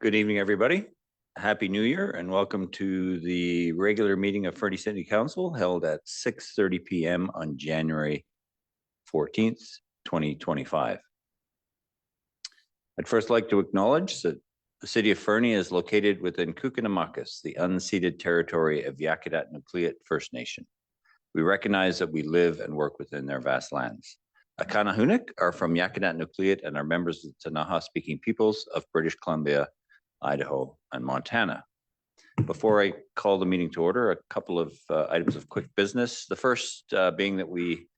Good evening, everybody. Happy New Year and welcome to the regular meeting of Fernie City Council held at 6:30 p.m. on January 14th, 2025. I'd first like to acknowledge that the city of Fernie is located within Kukinamakis, the unceded territory of Yakutat Nucleat First Nation. We recognize that we live and work within their vast lands. Akanahunik are from Yakutat Nucleat and are members of the Tanaha-speaking peoples of British Columbia, Idaho, and Montana. Before I call the meeting to order, a couple of items of quick business. The first being that we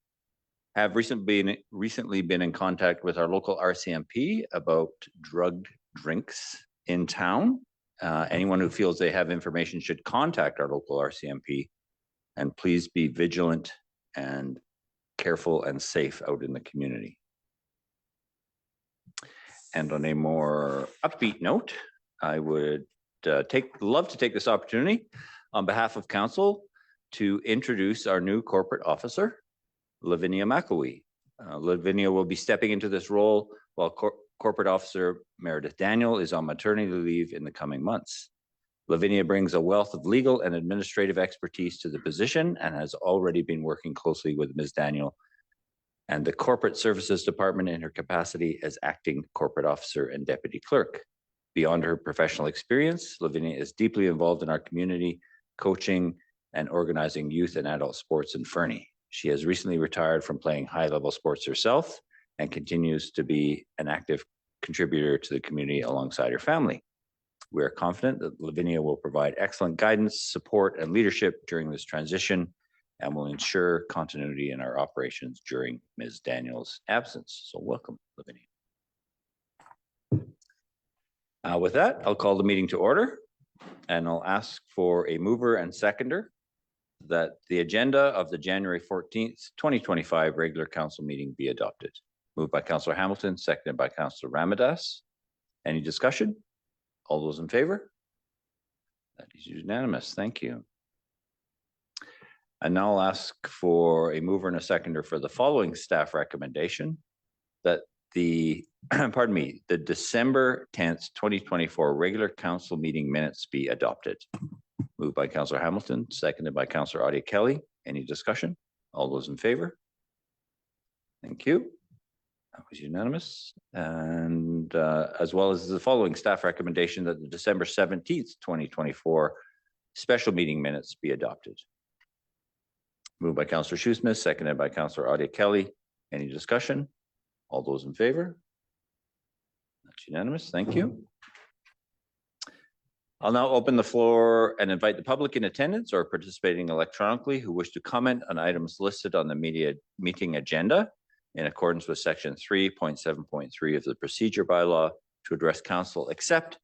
have recently been in contact with our local RCMP about drugged drinks in town. Anyone who feels they have information should contact our local RCMP, and please be vigilant and careful and safe out in the community. And on a more upbeat note, I would love to take this opportunity on behalf of council to introduce our new corporate officer, Lavinia McElwee. Lavinia will be stepping into this role while corporate officer Meredith Daniel is on maternity leave in the coming months. Lavinia brings a wealth of legal and administrative expertise to the position and has already been working closely with Ms. Daniel and the corporate services department in her capacity as acting corporate officer and deputy clerk. Beyond her professional experience, Lavinia is deeply involved in our community, coaching and organizing youth and adult sports in Fernie. She has recently retired from playing high-level sports herself and continues to be an active contributor to the community alongside her family. We are confident that Lavinia will provide excellent guidance, support, and leadership during this transition and will ensure continuity in our operations during Ms. Daniel's absence. So welcome, Lavinia. With that, I'll call the meeting to order and I'll ask for a mover and seconder that the agenda of the January 14th, 2025 regular council meeting be adopted. Moved by Councillor Hamilton, seconded by Councillor Ramadas. Any discussion? All those in favor? That is unanimous. Thank you. And now I'll ask for a mover and a seconder for the following staff recommendation that the the December 10th, 2024 regular council meeting minutes be adopted. Moved by Councillor Hamilton, seconded by Councillor Audie Kelly. Any discussion? All those in favor? Thank you. That was unanimous. And as well as the following staff recommendation that the December 17th, 2024 special meeting minutes be adopted. Moved by Councillor Shoesmith, seconded by Councillor Audie Kelly. Any discussion? All those in favor? That's unanimous. Thank you. I'll now open the floor and invite the public in attendance or participating electronically who wish to comment on items listed on the meeting agenda in accordance with section 3.7.3 of the procedure bylaw to address council, except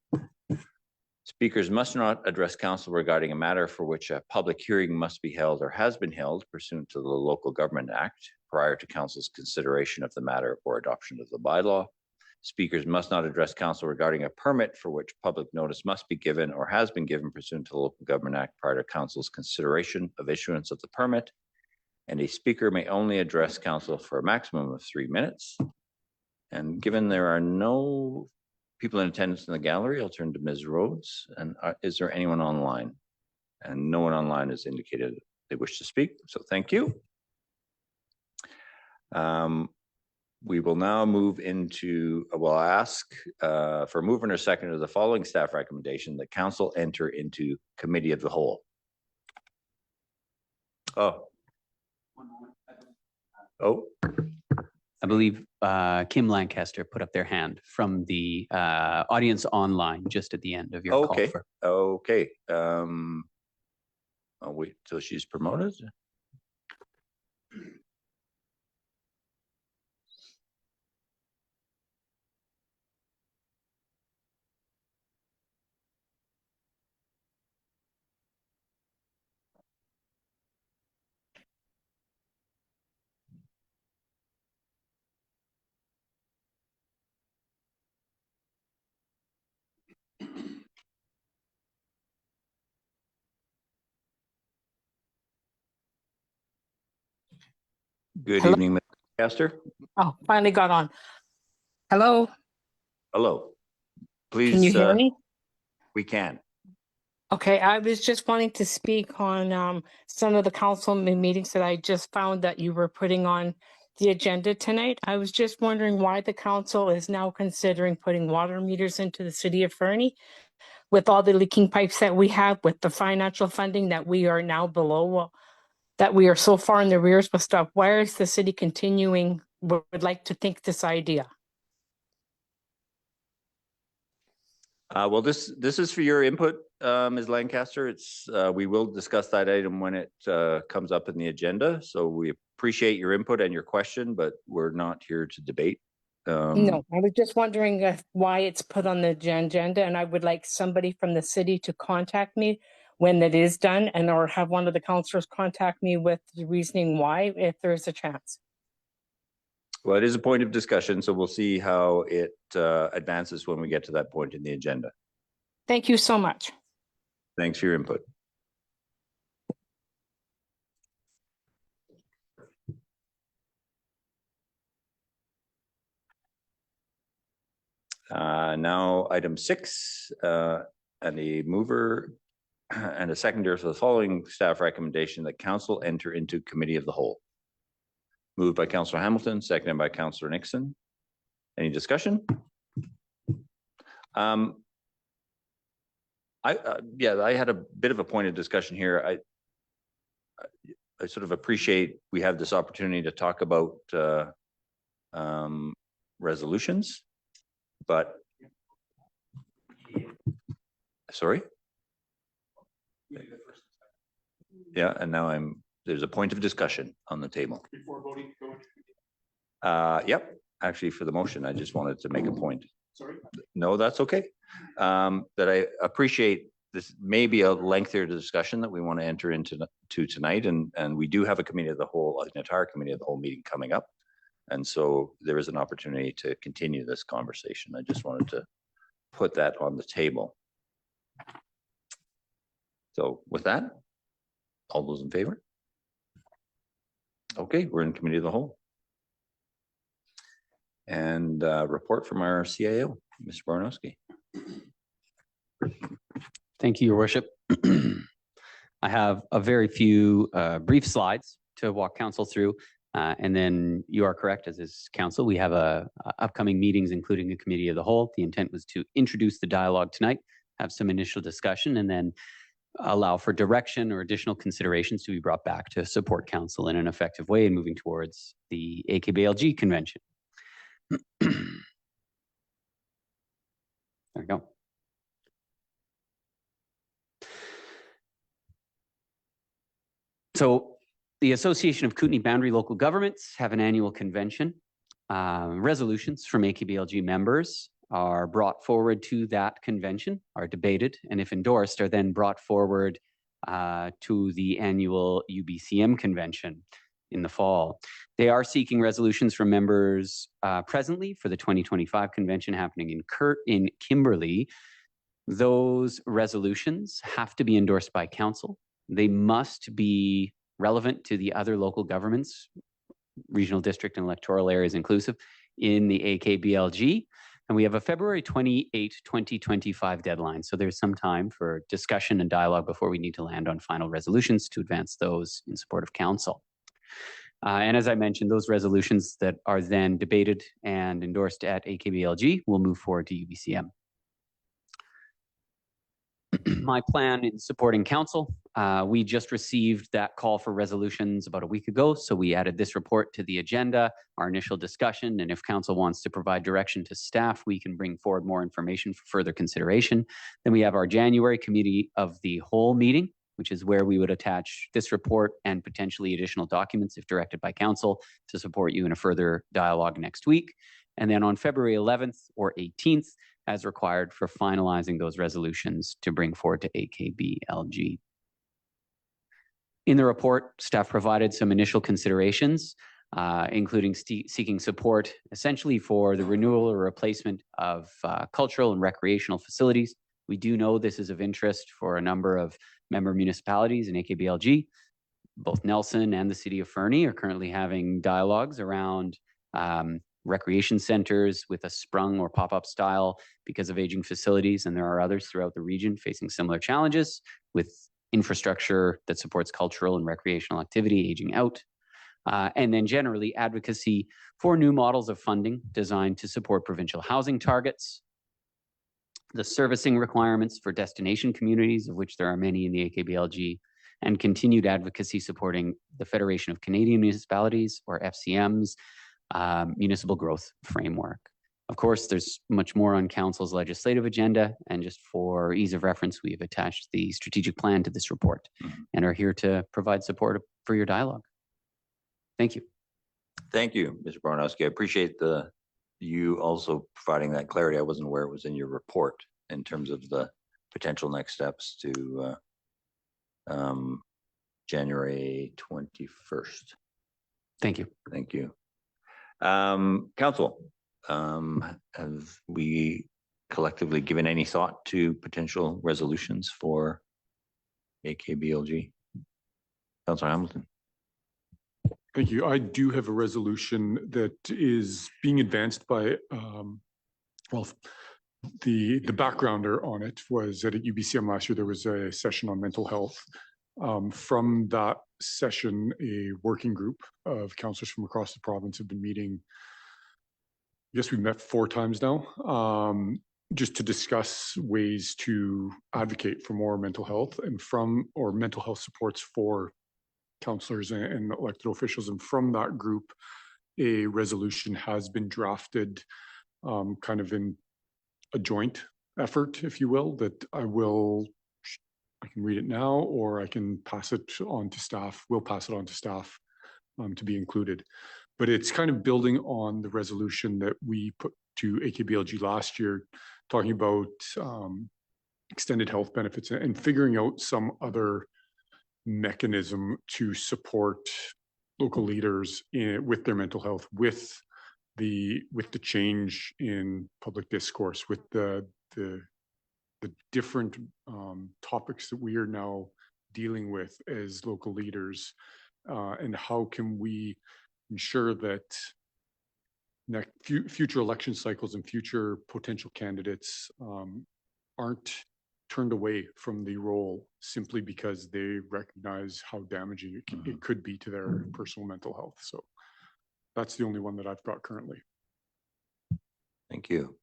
speakers must not address council regarding a matter for which a public hearing must be held or has been held pursuant to the Local Government Act prior to council's consideration of the matter or adoption of the bylaw. Speakers must not address council regarding a permit for which public notice must be given or has been given pursuant to the Local Government Act prior to council's consideration of issuance of the permit. And a speaker may only address council for a maximum of 3 minutes. And given there are no people in attendance in the gallery, I'll turn to Ms. Rhodes. And is there anyone online? And no one online has indicated they wish to speak, so thank you. We will now move into, well, I ask for a mover and a seconder of the following staff recommendation that council enter into committee of the whole. Oh. I believe Kim Lancaster put up their hand from the audience online just at the end of your call. Okay. I'll wait till she's promoted. Good evening, Ms. Lancaster. Oh, finally got on. Hello. Hello. Please. Can you hear me? we can. Okay, I was just wanting to speak on some of the council meetings that I just found that you were putting on the agenda tonight. I was just wondering why the council is now considering putting water meters into the city of Fernie with all the leaking pipes that we have, with the financial funding that we are now below, that we are so far in the rears with stuff. Why is the city continuing, would like to think this idea? Well, this is for your input, Ms. Lancaster. We will discuss that item when it comes up in the agenda. So we appreciate your input and your question, but we're not here to debate. No, I was just wondering why it's put on the agenda, and I would like somebody from the city to contact me when that is done, and or have one of the councillors contact me with the reasoning why, if there's a chance. Well, it is a point of discussion, so we'll see how it advances when we get to that point in the agenda. Thank you so much. Thanks for your input. Now, item 6, and a mover and a seconder for the following staff recommendation that council enter into committee of the whole. Moved by Councillor Hamilton, seconded by Councillor Nixon. Any discussion? I had a bit of a point of discussion here. I sort of appreciate we have this opportunity to talk about resolutions, but sorry. Yeah, and now there's a point of discussion on the table. Before voting, Yep, actually for the motion, I just wanted to make a point. Sorry? No, that's okay. That I appreciate this may be a lengthier discussion that we want to enter into tonight. And we do have a committee of the whole, an entire committee of the whole meeting coming up. And so there is an opportunity to continue this conversation. I just wanted to put that on the table. So with that, all those in favor? Okay, we're in committee of the whole. And report from our CIO, Mr. Baranowski. Thank you, Your Worship. I have a very few brief slides to walk council through. And then you are correct, as is council. We have upcoming meetings, including a committee of the whole. The intent was to introduce the dialogue tonight, have some initial discussion, and then allow for direction or additional considerations to be brought back to support council in an effective way in moving towards the AKBLG convention. There we go. So the Association of Kootenay Boundary Local Governments have an annual convention. Resolutions from AKBLG members are brought forward to that convention, are debated, and if endorsed, are then brought forward to the annual UBCM convention in the fall. They are seeking resolutions from members presently for the 2025 convention happening in Kimberley. Those resolutions have to be endorsed by council. They must be relevant to the other local governments, regional district and electoral areas inclusive, in the AKBLG. And we have a February 28, 2025 deadline. So there's some time for discussion and dialogue before we need to land on final resolutions to advance those in support of council. And as I mentioned, those resolutions that are then debated and endorsed at AKBLG will move forward to UBCM. My plan in supporting council, we just received that call for resolutions about a week ago. So we added this report to the agenda, our initial discussion. And if council wants to provide direction to staff, we can bring forward more information for further consideration. Then we have our January committee of the whole meeting, which is where we would attach this report and potentially additional documents if directed by council to support you in a further dialogue next week. And then on February 11th or 18th, as required for finalizing those resolutions to bring forward to AKBLG. In the report, staff provided some initial considerations, including seeking support essentially for the renewal or replacement of cultural and recreational facilities. We do know this is of interest for a number of member municipalities in AKBLG. Both Nelson and the city of Fernie are currently having dialogues around recreation centers with a sprung or pop-up style because of aging facilities. And there are others throughout the region facing similar challenges with infrastructure that supports cultural and recreational activity aging out. And then generally advocacy for new models of funding designed to support provincial housing targets, the servicing requirements for destination communities, of which there are many in the AKBLG, and continued advocacy supporting the Federation of Canadian Municipalities, or FCM's, municipal growth framework. Of course, there's much more on Council's legislative agenda, and just for ease of reference, we have attached the strategic plan to this report and are here to provide support for your dialogue. Thank you. Thank you, Mr. Baranowski. I appreciate you also providing that clarity. I wasn't aware it was in your report in terms of the potential next steps to January 21st. Thank you. Thank you. Council, have we collectively given any thought to potential resolutions for AKBLG? Councilor Hamilton. Thank you. I do have a resolution that is being advanced by, well, the backgrounder on it was that at UBCM last year, there was a session on mental health. From that session, a working group of councillors from across the province have been meeting. I guess we've met 4 times now, just to discuss ways to advocate for more mental health and or mental health supports for councillors and elected officials. And from that group, a resolution has been drafted, kind of in a joint effort, if you will, that I can read it now, or I can pass it on to staff. We'll pass it on to staff to be included. But it's kind of building on the resolution that we put to AKBLG last year, talking about extended health benefits and figuring out some other mechanism to support local leaders with their mental health, with the change in public discourse, with the different topics that we are now dealing with as local leaders, and how can we ensure that future election cycles and future potential candidates aren't turned away from the role simply because they recognize how damaging it could be to their personal mental health. So that's the only one that I've got currently. Thank you.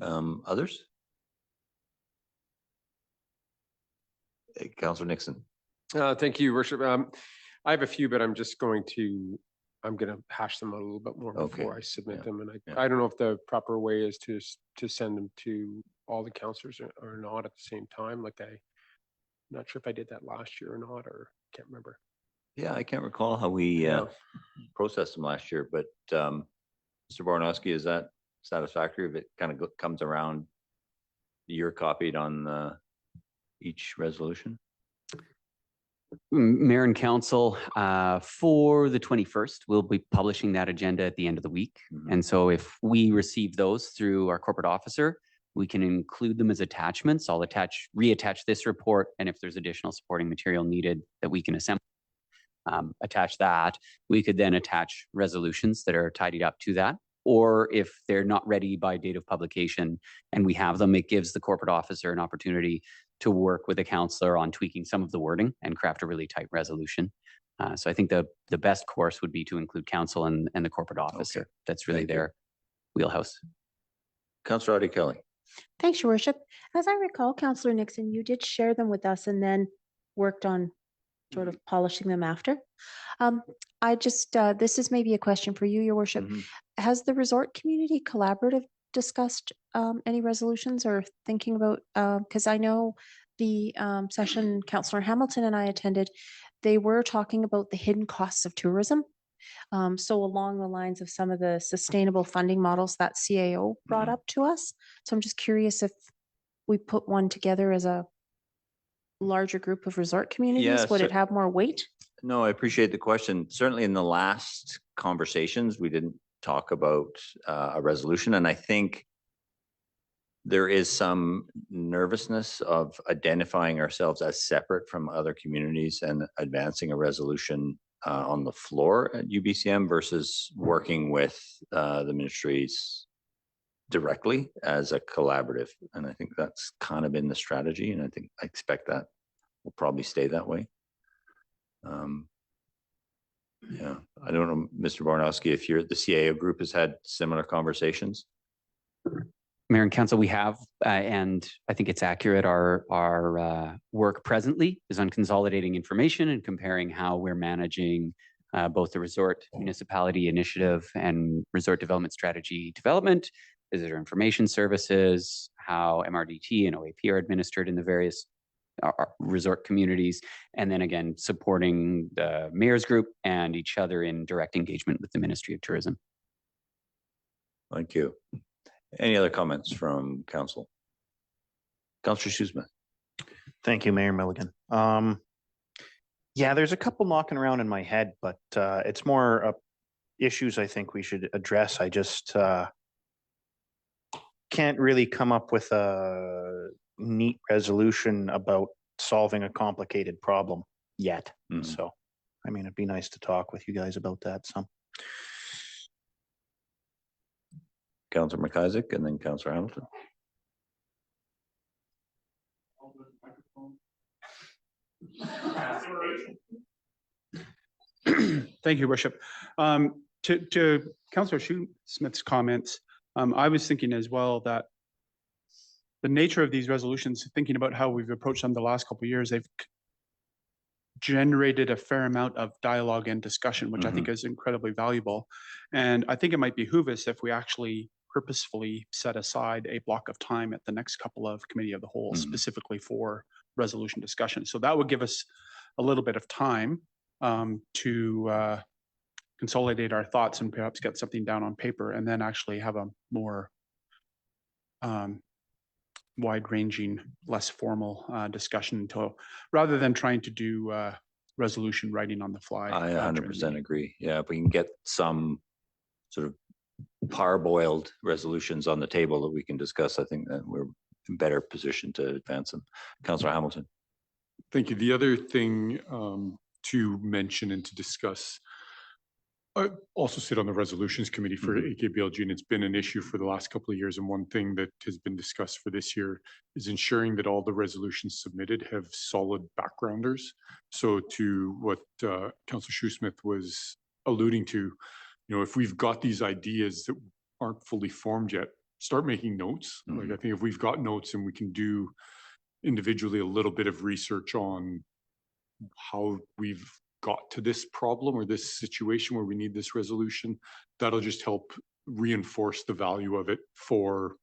Others? Councillor Nixon. Thank you, Worship. I have a few, but I'm going to hash them out a little bit more before I submit them. And I don't know if the proper way is to send them to all the councillors or not at the same time. Like I'm not sure if I did that last year or not, or can't remember. Yeah, I can't recall how we processed them last year, but Mr. Baranowski, is that satisfactory if it kind of comes around, you're copied on each resolution? Mayor and Council, for the 21st, we'll be publishing that agenda at the end of the week. And so if we receive those through our corporate officer, we can include them as attachments. I'll reattach this report, and if there's additional supporting material needed that we can assemble, attach that. We could then attach resolutions that are tidied up to that. Or if they're not ready by date of publication and we have them, it gives the corporate officer an opportunity to work with a councillor on tweaking some of the wording and craft a really tight resolution. So I think the best course would be to include council and the corporate officer. Okay. That's really their wheelhouse. Councillor Audie Kelly. Thanks, Your Worship. As I recall, Councillor Nixon, you did share them with us and then worked on sort of polishing them after. This is maybe a question for you, Your Worship. Has the resort community collaborative discussed any resolutions or thinking about, because I know the session Councillor Hamilton and I attended, they were talking about the hidden costs of tourism. So along the lines of some of the sustainable funding models that CAO brought up to us. So I'm just curious if we put one together as a larger group of resort communities, would it have more weight? No, I appreciate the question. Certainly in the last conversations, we didn't talk about a resolution. And I think there is some nervousness of identifying ourselves as separate from other communities and advancing a resolution on the floor at UBCM versus working with the ministries directly as a collaborative. And I think that's kind of been the strategy. And I expect that will probably stay that way. Yeah, I don't know, Mr. Barnowski, if the CAO group has had similar conversations. Mayor and Council, we have, and I think it's accurate. Our work presently is on consolidating information and comparing how we're managing both the resort municipality initiative and resort development strategy development, visitor information services, how MRDT and OAP are administered in the various resort communities, and then again, supporting the mayor's group and each other in direct engagement with the Ministry of Tourism. Thank you. Any other comments from council? Councillor Shoesmith. Thank you, Mayor Milligan. Yeah, there's a couple knocking around in my head, but it's more issues I think we should address. I just can't really come up with a neat resolution about solving a complicated problem yet. So, I mean, it'd be nice to talk with you guys about that some. Councillor McIsaac and then Councillor Hamilton. Thank you, Worship. To Councillor Shoesmith's comments, I was thinking as well that the nature of these resolutions, thinking about how we've approached them the last couple of years, they've generated a fair amount of dialogue and discussion, which I think is incredibly valuable. And I think it might behoove us if we actually purposefully set aside a block of time at the next couple of committee of the whole specifically for resolution discussion. So that would give us a little bit of time to consolidate our thoughts and perhaps get something down on paper, and then actually have a more wide-ranging, less formal discussion rather than trying to do resolution writing on the fly. I 100% agree. Yeah, if we can get some sort of parboiled resolutions on the table that we can discuss, I think that we're in better position to advance them. Councillor Hamilton. Thank you. The other thing to mention and to discuss, I also sit on the resolutions committee for AKBLG, and it's been an issue for the last couple of years. And one thing that has been discussed for this year is ensuring that all the resolutions submitted have solid backgrounders. So to what Councillor Shoesmith was alluding to, you know, if we've got these ideas that aren't fully formed yet, start making notes. Like, I think if we've got notes and we can do individually a little bit of research on how we've got to this problem or this situation where we need this resolution, that'll just help reinforce the value of it for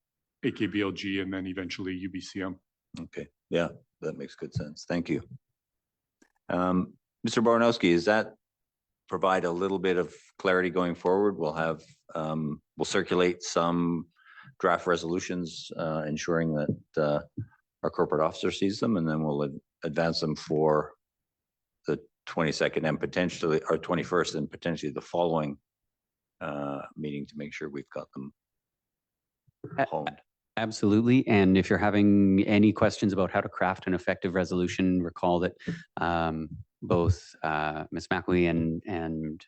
AKBLG and then eventually UBCM. Okay, yeah, that makes good sense. Thank you. Mr. Barnowski, does that provide a little bit of clarity going forward? We'll have, we'll circulate some draft resolutions, ensuring that our corporate officer sees them, and then we'll advance them for the 22nd and potentially, or 21st and potentially the following meeting to make sure we've got them honed. Absolutely. And if you're having any questions about how to craft an effective resolution, recall that both Ms. McElwee and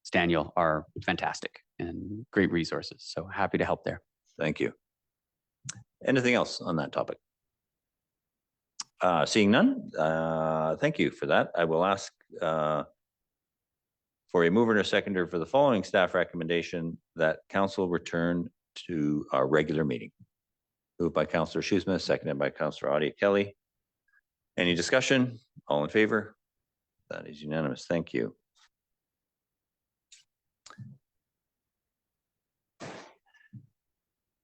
Staniel are fantastic and great resources. So happy to help there. Thank you. Anything else on that topic? Seeing none, thank you for that. I will ask for a mover and a seconder for the following staff recommendation that council return to our regular meeting. Moved by Councillor Shoesmith, seconded by Councillor Audia Kelly. Any discussion? All in favor? That is unanimous. Thank you.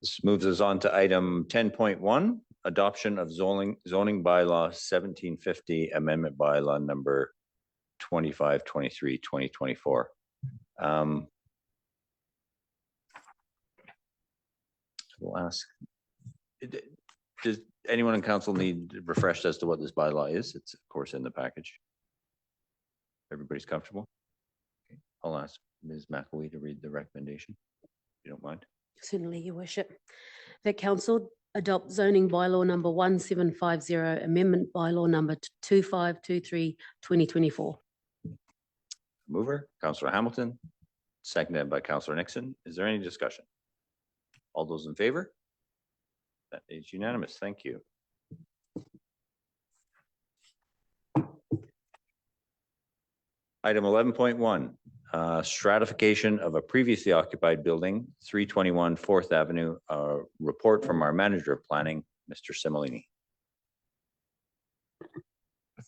This moves us on to item 10.1, adoption of zoning bylaw 1750, amendment bylaw number 2523/2024. We'll ask, does anyone in council need refreshed as to what this bylaw is? It's of course in the package. Everybody's comfortable? Okay. I'll ask Ms. McElwee to read the recommendation, if you don't mind. Certainly, Your Worship. That council adopt zoning bylaw number 1750, amendment bylaw number 2523/2024. Mover, Councillor Hamilton, seconded by Councillor Nixon. Is there any discussion? All those in favor? That is unanimous. Thank you. Item 11.1, stratification of a previously occupied building, 321 4th Avenue. Report from our manager of planning, Mr. Similini.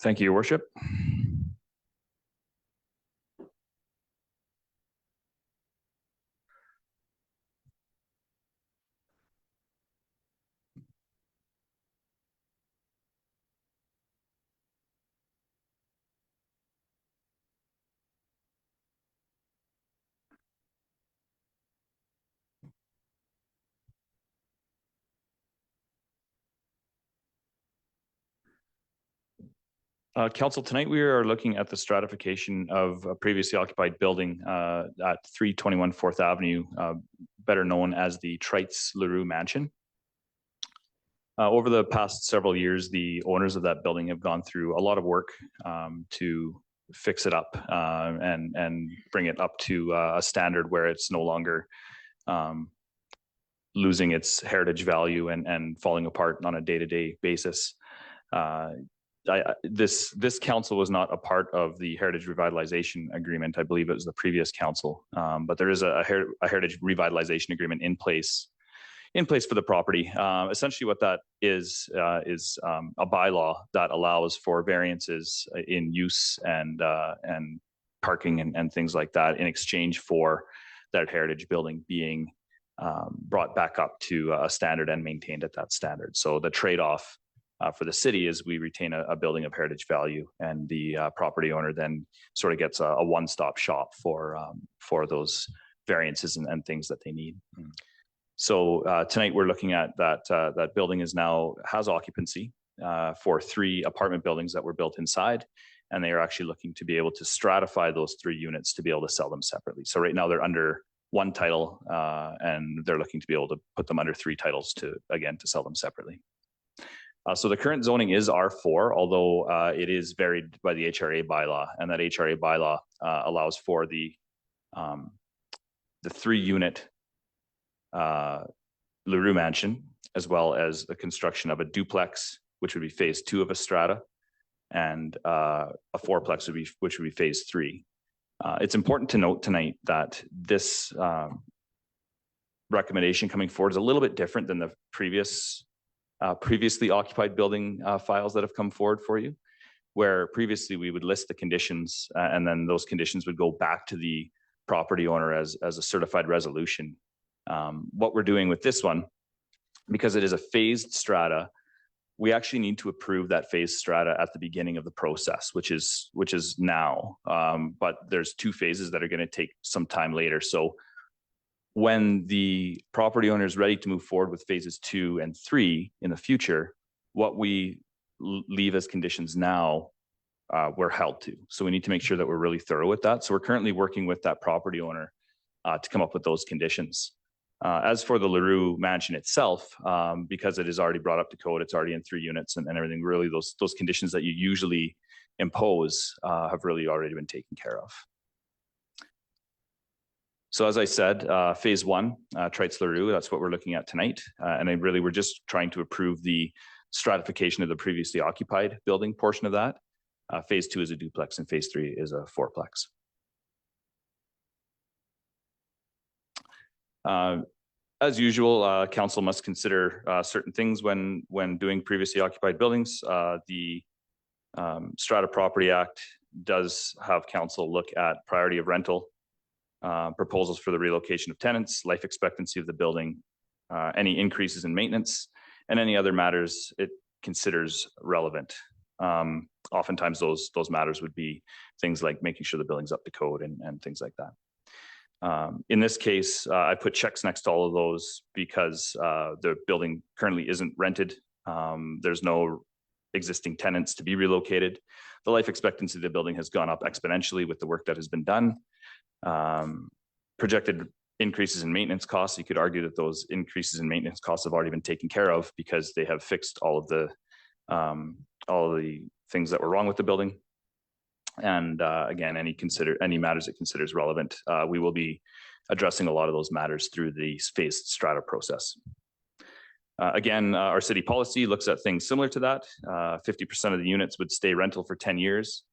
Thank you, Your Worship. Council, tonight we are looking at the stratification of a previously occupied building at 321 4th Avenue, better known as the Trites LaRue Mansion. Over the past several years, the owners of that building have gone through a lot of work to fix it up and bring it up to a standard where it's no longer losing its heritage value and falling apart on a day-to-day basis. This council was not a part of the Heritage Revitalization Agreement. I believe it was the previous council, but there is a Heritage Revitalization Agreement in place for the property. Essentially what that is a bylaw that allows for variances in use and parking and things like that in exchange for that heritage building being brought back up to a standard and maintained at that standard. So the trade-off for the city is we retain a building of heritage value, and the property owner then sort of gets a one-stop shop for those variances and things that they need. So tonight we're looking at that building has occupancy for 3 apartment buildings that were built inside, and they are actually looking to be able to stratify those 3 units to be able to sell them separately. So right now they're under 1 title, and they're looking to be able to put them under 3 titles to sell them separately. So the current zoning is R4, although it is varied by the HRA bylaw, and that HRA bylaw allows for the 3-unit LaRue Mansion, as well as the construction of a duplex, which would be phase 2 of a strata, and a 4-plex which would be phase 3. It's important to note tonight that this recommendation coming forward is a little bit different than the previously occupied building files that have come forward for you, where previously we would list the conditions and then those conditions would go back to the property owner as a certified resolution. What we're doing with this one, because it is a phased strata, we actually need to approve that phased strata at the beginning of the process, which is now. But there's 2 phases that are going to take some time later. So when the property owner is ready to move forward with phases 2 and 3 in the future, what we leave as conditions now, we're held to. So we need to make sure that we're really thorough with that. So we're currently working with that property owner to come up with those conditions. As for the LaRue Mansion itself, because it is already brought up to code, it's already in 3 units and everything, really those conditions that you usually impose have really already been taken care of. So as I said, phase 1, Trites LaRue, that's what we're looking at tonight. And we're just trying to approve the stratification of the previously occupied building portion of that. Phase 2 is a duplex and phase 3 is a 4-plex. As usual, council must consider certain things when doing previously occupied buildings. The Strata Property Act does have council look at priority of rental, proposals for the relocation of tenants, life expectancy of the building, any increases in maintenance, and any other matters it considers relevant. Oftentimes those matters would be things like making sure the building's up to code and things like that. In this case, I put checks next to all of those because the building currently isn't rented. There's no existing tenants to be relocated. The life expectancy of the building has gone up exponentially with the work that has been done. Projected increases in maintenance costs, you could argue that those increases in maintenance costs have already been taken care of because they have fixed all of the things that were wrong with the building. And again, any matters it considers relevant, we will be addressing a lot of those matters through the phased strata process. Again, our city policy looks at things similar to that. 50% of the units would stay rental for 10 years.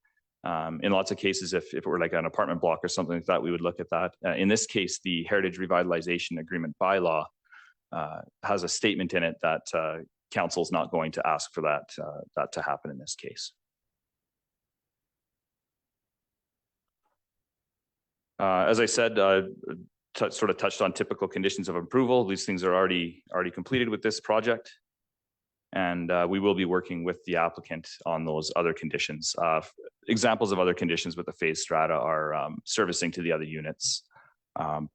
In lots of cases, if it were like an apartment block or something like that, we would look at that. In this case, the Heritage Revitalization Agreement bylaw has a statement in it that council is not going to ask for that to happen in this case. As I said, sort of touched on typical conditions of approval. These things are already completed with this project. And we will be working with the applicant on those other conditions. Examples of other conditions with the phase strata are servicing to the other units,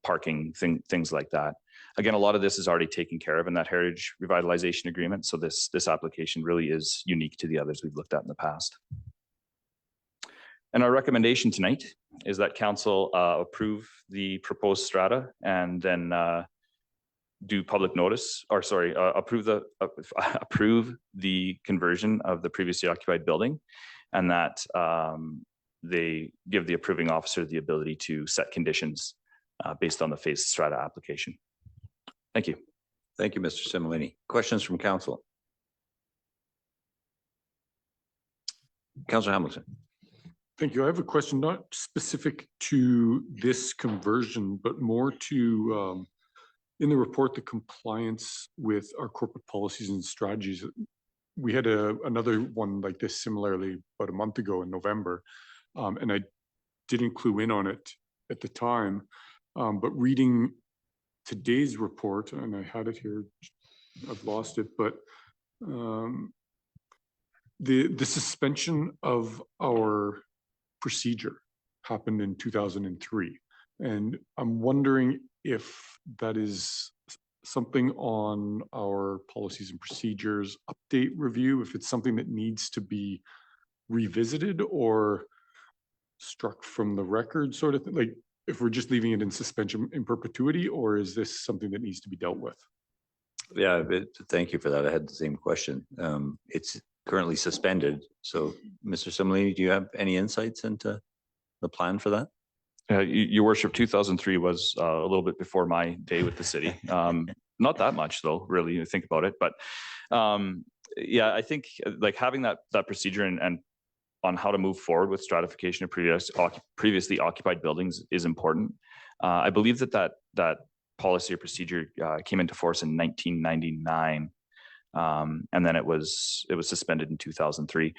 parking, things like that. Again, a lot of this is already taken care of in that Heritage Revitalization Agreement. So this application really is unique to the others we've looked at in the past. And our recommendation tonight is that council approve the proposed strata and then do public notice, or sorry, approve the conversion of the previously occupied building, and that they give the approving officer the ability to set conditions based on the phased strata application. Thank you. Thank you, Mr. Similini. Questions from council? Councillor Hamilton. Thank you. I have a question not specific to this conversion, but more to in the report, the compliance with our corporate policies and strategies. We had another one like this similarly about a month ago in November, and I didn't clue in on it at the time, but reading today's report, and I had it here, I've lost it, but the suspension of our procedure happened in 2003. And I'm wondering if that is something on our policies and procedures update review, if it's something that needs to be revisited or struck from the record sort of thing, like if we're just leaving it in suspension in perpetuity, or is this something that needs to be dealt with? Yeah, thank you for that. I had the same question. It's currently suspended. So, Mr. Similini, do you have any insights into the plan for that? Your Worship, 2003 was a little bit before my day with the city. Not that much, though, really, you think about it. But yeah, I think like having that procedure and on how to move forward with stratification of previously occupied buildings is important. I believe that policy or procedure came into force in 1999. And then it was suspended in 2003.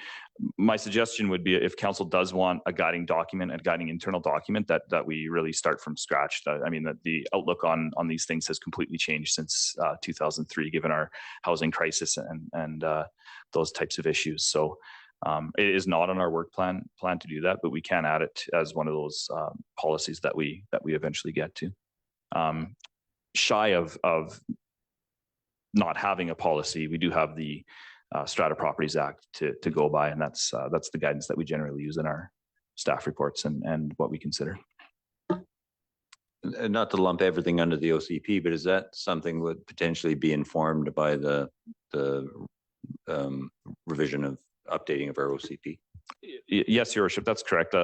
My suggestion would be if council does want a guiding document, a guiding internal document, that we really start from scratch. I mean, that the outlook on these things has completely changed since 2003, given our housing crisis and those types of issues. So it is not on our work plan to do that, but we can add it as one of those policies that we eventually get to. Shy of not having a policy, we do have the Strata Properties Act to go by, and that's the guidance that we generally use in our staff reports and what we consider. And not to lump everything under the OCP, but is that something would potentially be informed by the revision of updating of our OCP? Yes, Your Worship, that's correct.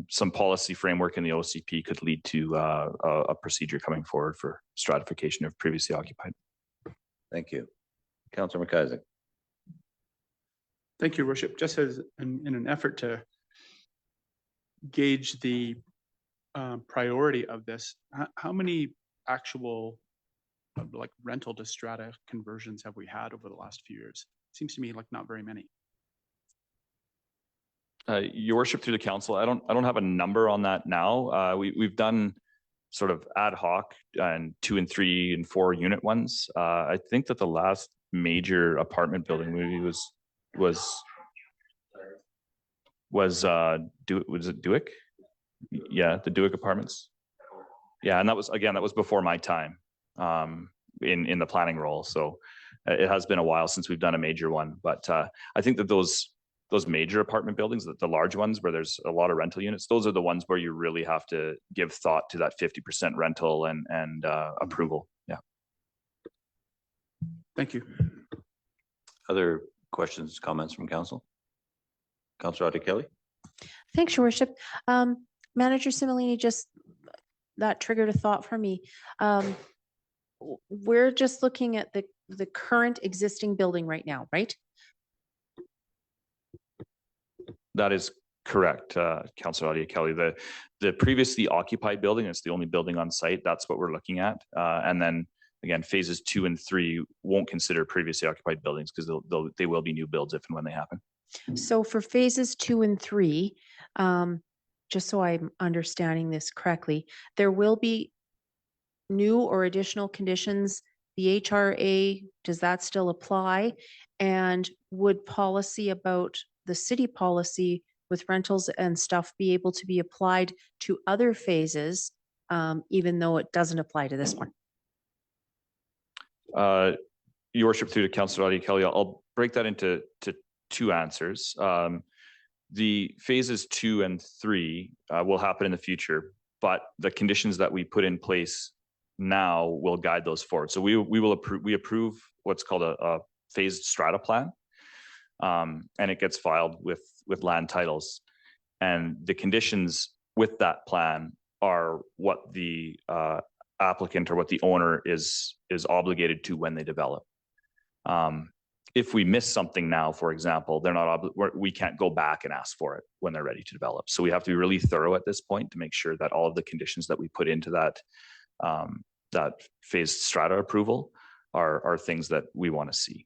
Some policy framework in the OCP could lead to a procedure coming forward for stratification of previously occupied. Thank you. Councillor McIsaac. Thank you, Worship. Just as in an effort to gauge the priority of this, how many actual like rental to strata conversions have we had over the last few years? It seems to me like not very many. Your Worship, through the council, I don't have a number on that now. We've done sort of ad hoc and 2 and 3 and 4 unit ones. I think that the last major apartment building maybe was it Dewick? Yeah, the Dewick Apartments. Yeah, and that was before my time in the planning role. So it has been a while since we've done a major one, but I think that those major apartment buildings, the large ones where there's a lot of rental units, those are the ones where you really have to give thought to that 50% rental and approval. Yeah. Thank you. Other questions, comments from council? Councillor Kelly. Thanks, Your Worship. Manager Similini, just that triggered a thought for me. We're just looking at the current existing building right now, right? That is correct, Councilor Kelly. The previously occupied building, it's the only building on site. That's what we're looking at. And then again, phases 2 and 3 won't consider previously occupied buildings because they will be new builds if and when they happen. So for phases 2 and 3, just so I'm understanding this correctly, there will be new or additional conditions. The HRA, does that still apply? And would policy about the city policy with rentals and stuff be able to be applied to other phases, even though it doesn't apply to this one? Your Worship, through to Councilor Kelly, I'll break that into two answers. The phases 2 and 3 will happen in the future, but the conditions that we put in place now will guide those forward. So we approve what's called a phased strata plan, and it gets filed with land titles. And the conditions with that plan are what the applicant or what the owner is obligated to when they develop. If we miss something now, for example, we can't go back and ask for it when they're ready to develop. So we have to be really thorough at this point to make sure that all of the conditions that we put into that phased strata approval are things that we want to see.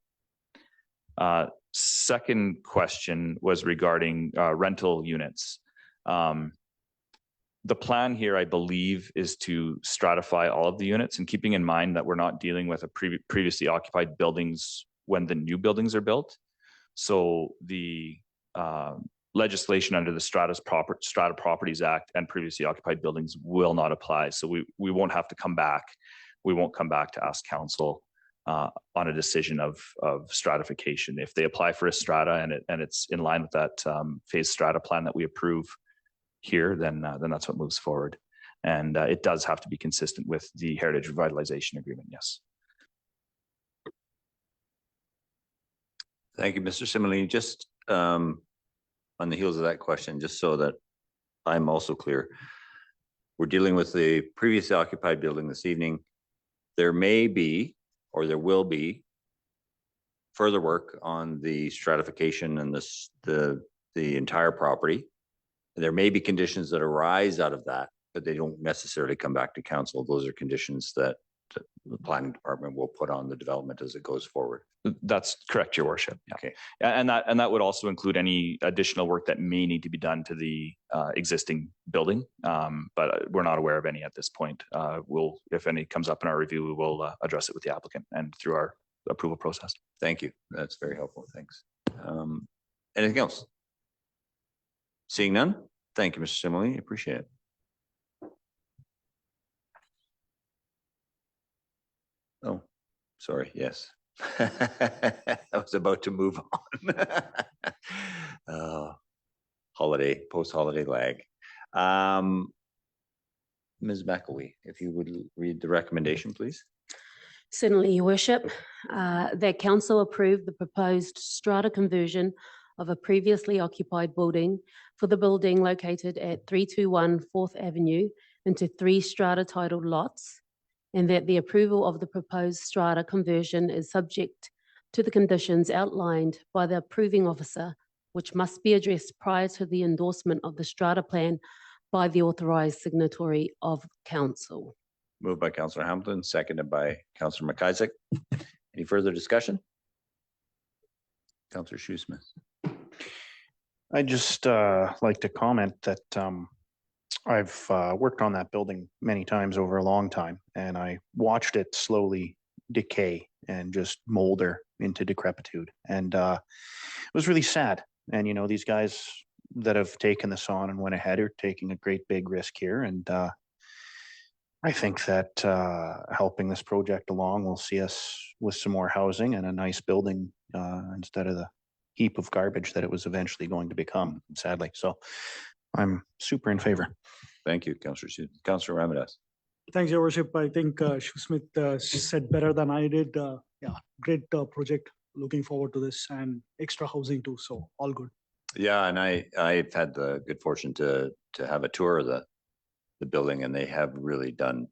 Second question was regarding rental units. The plan here, I believe, is to stratify all of the units, and keeping in mind that we're not dealing with previously occupied buildings when the new buildings are built. So the legislation under the Strata Properties Act and previously occupied buildings will not apply. So we won't have to come back. We won't come back to ask council on a decision of stratification. If they apply for a strata and it's in line with that phased strata plan that we approve here, then that's what moves forward. And it does have to be consistent with the Heritage Revitalization Agreement, yes. Thank you, Mr. Similini. Just on the heels of that question, just so that I'm also clear, we're dealing with the previously occupied building this evening. There may be, or there will be, further work on the stratification and the entire property. There may be conditions that arise out of that, but they don't necessarily come back to council. Those are conditions that the planning department will put on the development as it goes forward. That's correct, Your Worship. Yeah. Okay. And that would also include any additional work that may need to be done to the existing building, but we're not aware of any at this point. If any comes up in our review, we will address it with the applicant and through our approval process. Thank you. That's very helpful. Thanks. Anything else? Seeing none? Thank you, Mr. Similini. Appreciate it. Oh, sorry. Yes. I was about to move on. Post-holiday lag. Ms. McElwee, if you would read the recommendation, please. Certainly, Your Worship, that council approve the proposed strata conversion of a previously occupied building for the building located at 321 4th Avenue into 3 strata titled lots, and that the approval of the proposed strata conversion is subject to the conditions outlined by the approving officer, which must be addressed prior to the endorsement of the strata plan by the authorised signatory of council. Moved by Councillor Hamilton, seconded by Councillor McIsaac. Any further discussion? Councillor Shoesmith. I just like to comment that I've worked on that building many times over a long time, and I watched it slowly decay and just molder into decrepitude. And it was really sad. And, you know, these guys that have taken this on and went ahead are taking a great big risk here. And I think that helping this project along will see us with some more housing and a nice building instead of the heap of garbage that it was eventually going to become, sadly. So I'm super in favor. Thank you, Councillor Shoesmith. Councillor Ramadas. Thanks, Your Worship. I think Shoesmith said better than I did. Yeah, great project. Looking forward to this and extra housing too. So all good. Yeah, and I've had the good fortune to have a tour of the building, and they have really done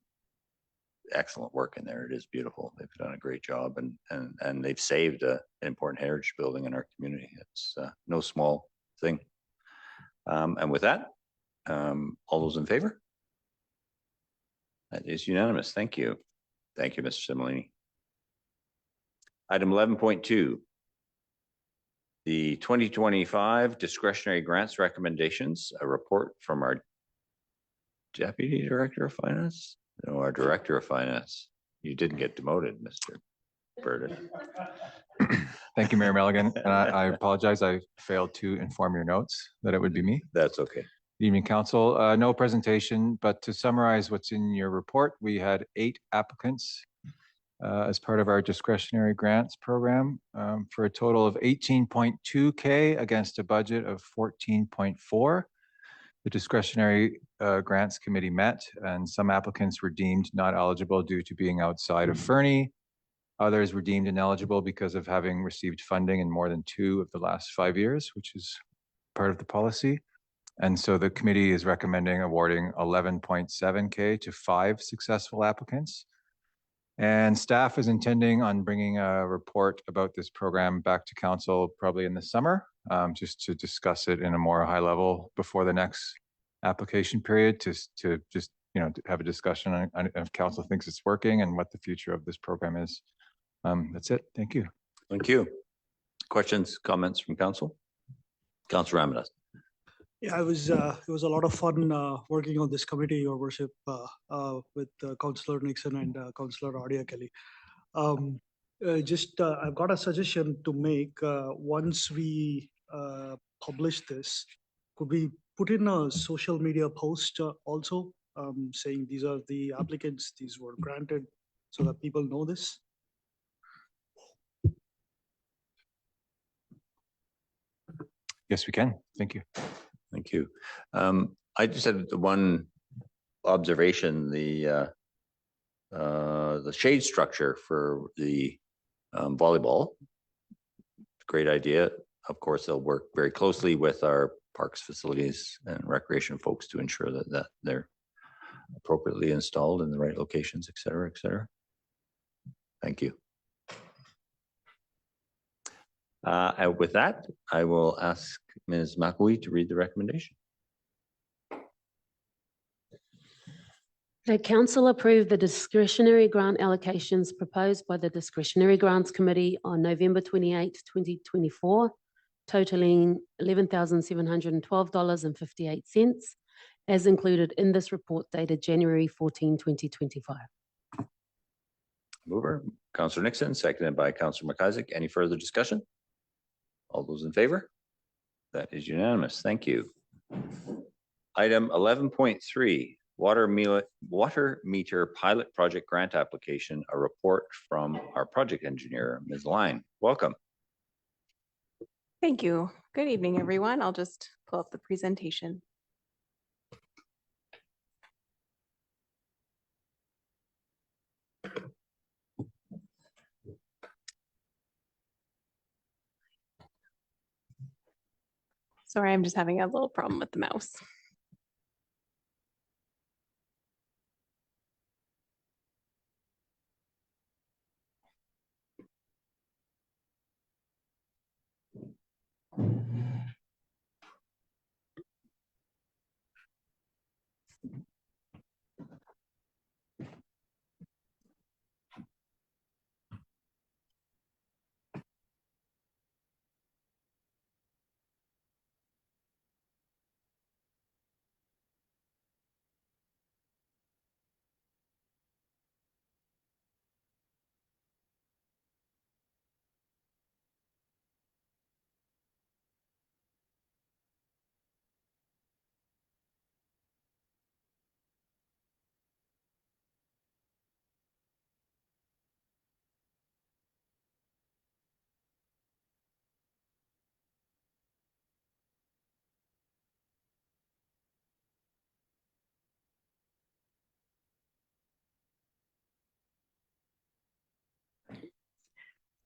excellent work in there. It is beautiful. They've done a great job, and they've saved an important heritage building in our community. It's no small thing. And with that, all those in favor? That is unanimous. Thank you. Thank you, Mr. Similini. Item 11.2. The 2025 discretionary grants recommendations, a report from our Deputy Director of Finance? No, our Director of Finance. You didn't get demoted, Mr. Burden. Thank you, Mayor Milligan. And I apologize. I failed to inform your notes that it would be me. That's okay. Good evening, Council. No presentation, but to summarize what's in your report, we had 8 applicants as part of our discretionary grants program for a total of 18.2K against a budget of 14.4. The discretionary grants committee met, and some applicants were deemed not eligible due to being outside of Fernie. Others were deemed ineligible because of having received funding in more than 2 of the last 5 years, which is part of the policy. And so the committee is recommending awarding 11.7K to 5 successful applicants. And staff is intending on bringing a report about this program back to council probably in the summer, just to discuss it in a more high level before the next application period, to just, you know, to have a discussion on if council thinks it's working and what the future of this program is. That's it. Thank you. Thank you. Questions, comments from council? Councilor Ramirez. Yeah, it was a lot of fun working on this committee, Your Worship, with Councillor Nixon and Councillor Adia Kelly. I've got a suggestion to make. Once we publish this, could we put in a social media post also saying these are the applicants, these were granted, so that people know this? Yes, we can. Thank you. Thank you. I just had the one observation, the shade structure for the volleyball. Great idea. Of course, they'll work very closely with our parks, facilities, and recreation folks to ensure that they're appropriately installed in the right locations, et cetera, et cetera. Thank you. And with that, I will ask Ms. McAwee to read the recommendation. The council approved the discretionary grant allocations proposed by the Discretionary Grants Committee on November 28, 2024, totaling $11,712.58, as included in this report dated January 14, 2025. Mover, Councillor Nixon, seconded by Councillor McIsaac. Any further discussion? All those in favor? That is unanimous. Thank you. Item 11.3, water meter pilot project grant application, a report from our project engineer, Ms. Line. Welcome. Thank you. Good evening, everyone. I'll just pull up the presentation. Sorry, I'm just having a little problem with the mouse.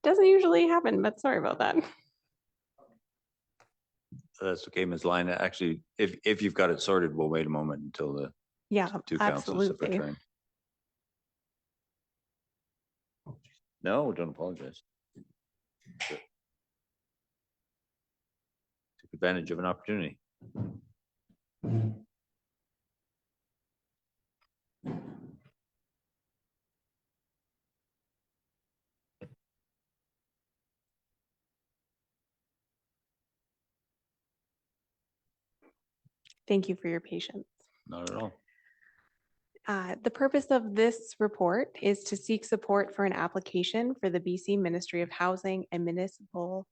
Doesn't usually happen, but sorry about that. That's okay, Ms. Line. Actually, if you've got it sorted, we'll wait a moment until the Yeah, two councils have absolutely. returned. No, don't apologize. Took advantage of an opportunity. Thank you for your patience. Not at all. The purpose of this report is to seek support for an application for the BC Ministry of Housing and Municipal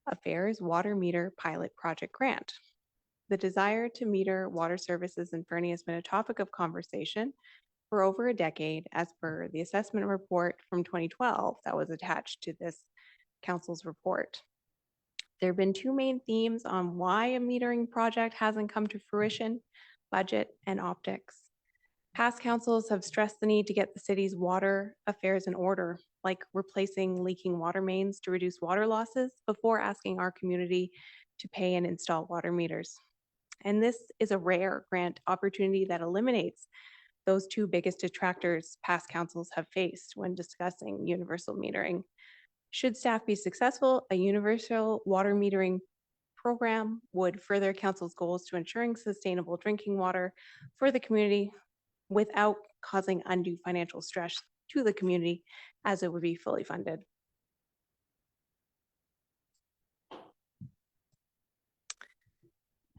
Affairs Water Meter Pilot Project Grant. The desire to meter water services in Fernie has been a topic of conversation for over a decade, as per the assessment report from 2012 that was attached to this council's report. There have been two main themes on why a metering project hasn't come to fruition: budget and optics. Past councils have stressed the need to get the city's water affairs in order, like replacing leaking water mains to reduce water losses before asking our community to pay and install water meters. And this is a rare grant opportunity that eliminates those two biggest detractors past councils have faced when discussing universal metering. Should staff be successful, a universal water metering program would further council's goals to ensuring sustainable drinking water for the community without causing undue financial stress to the community, as it would be fully funded.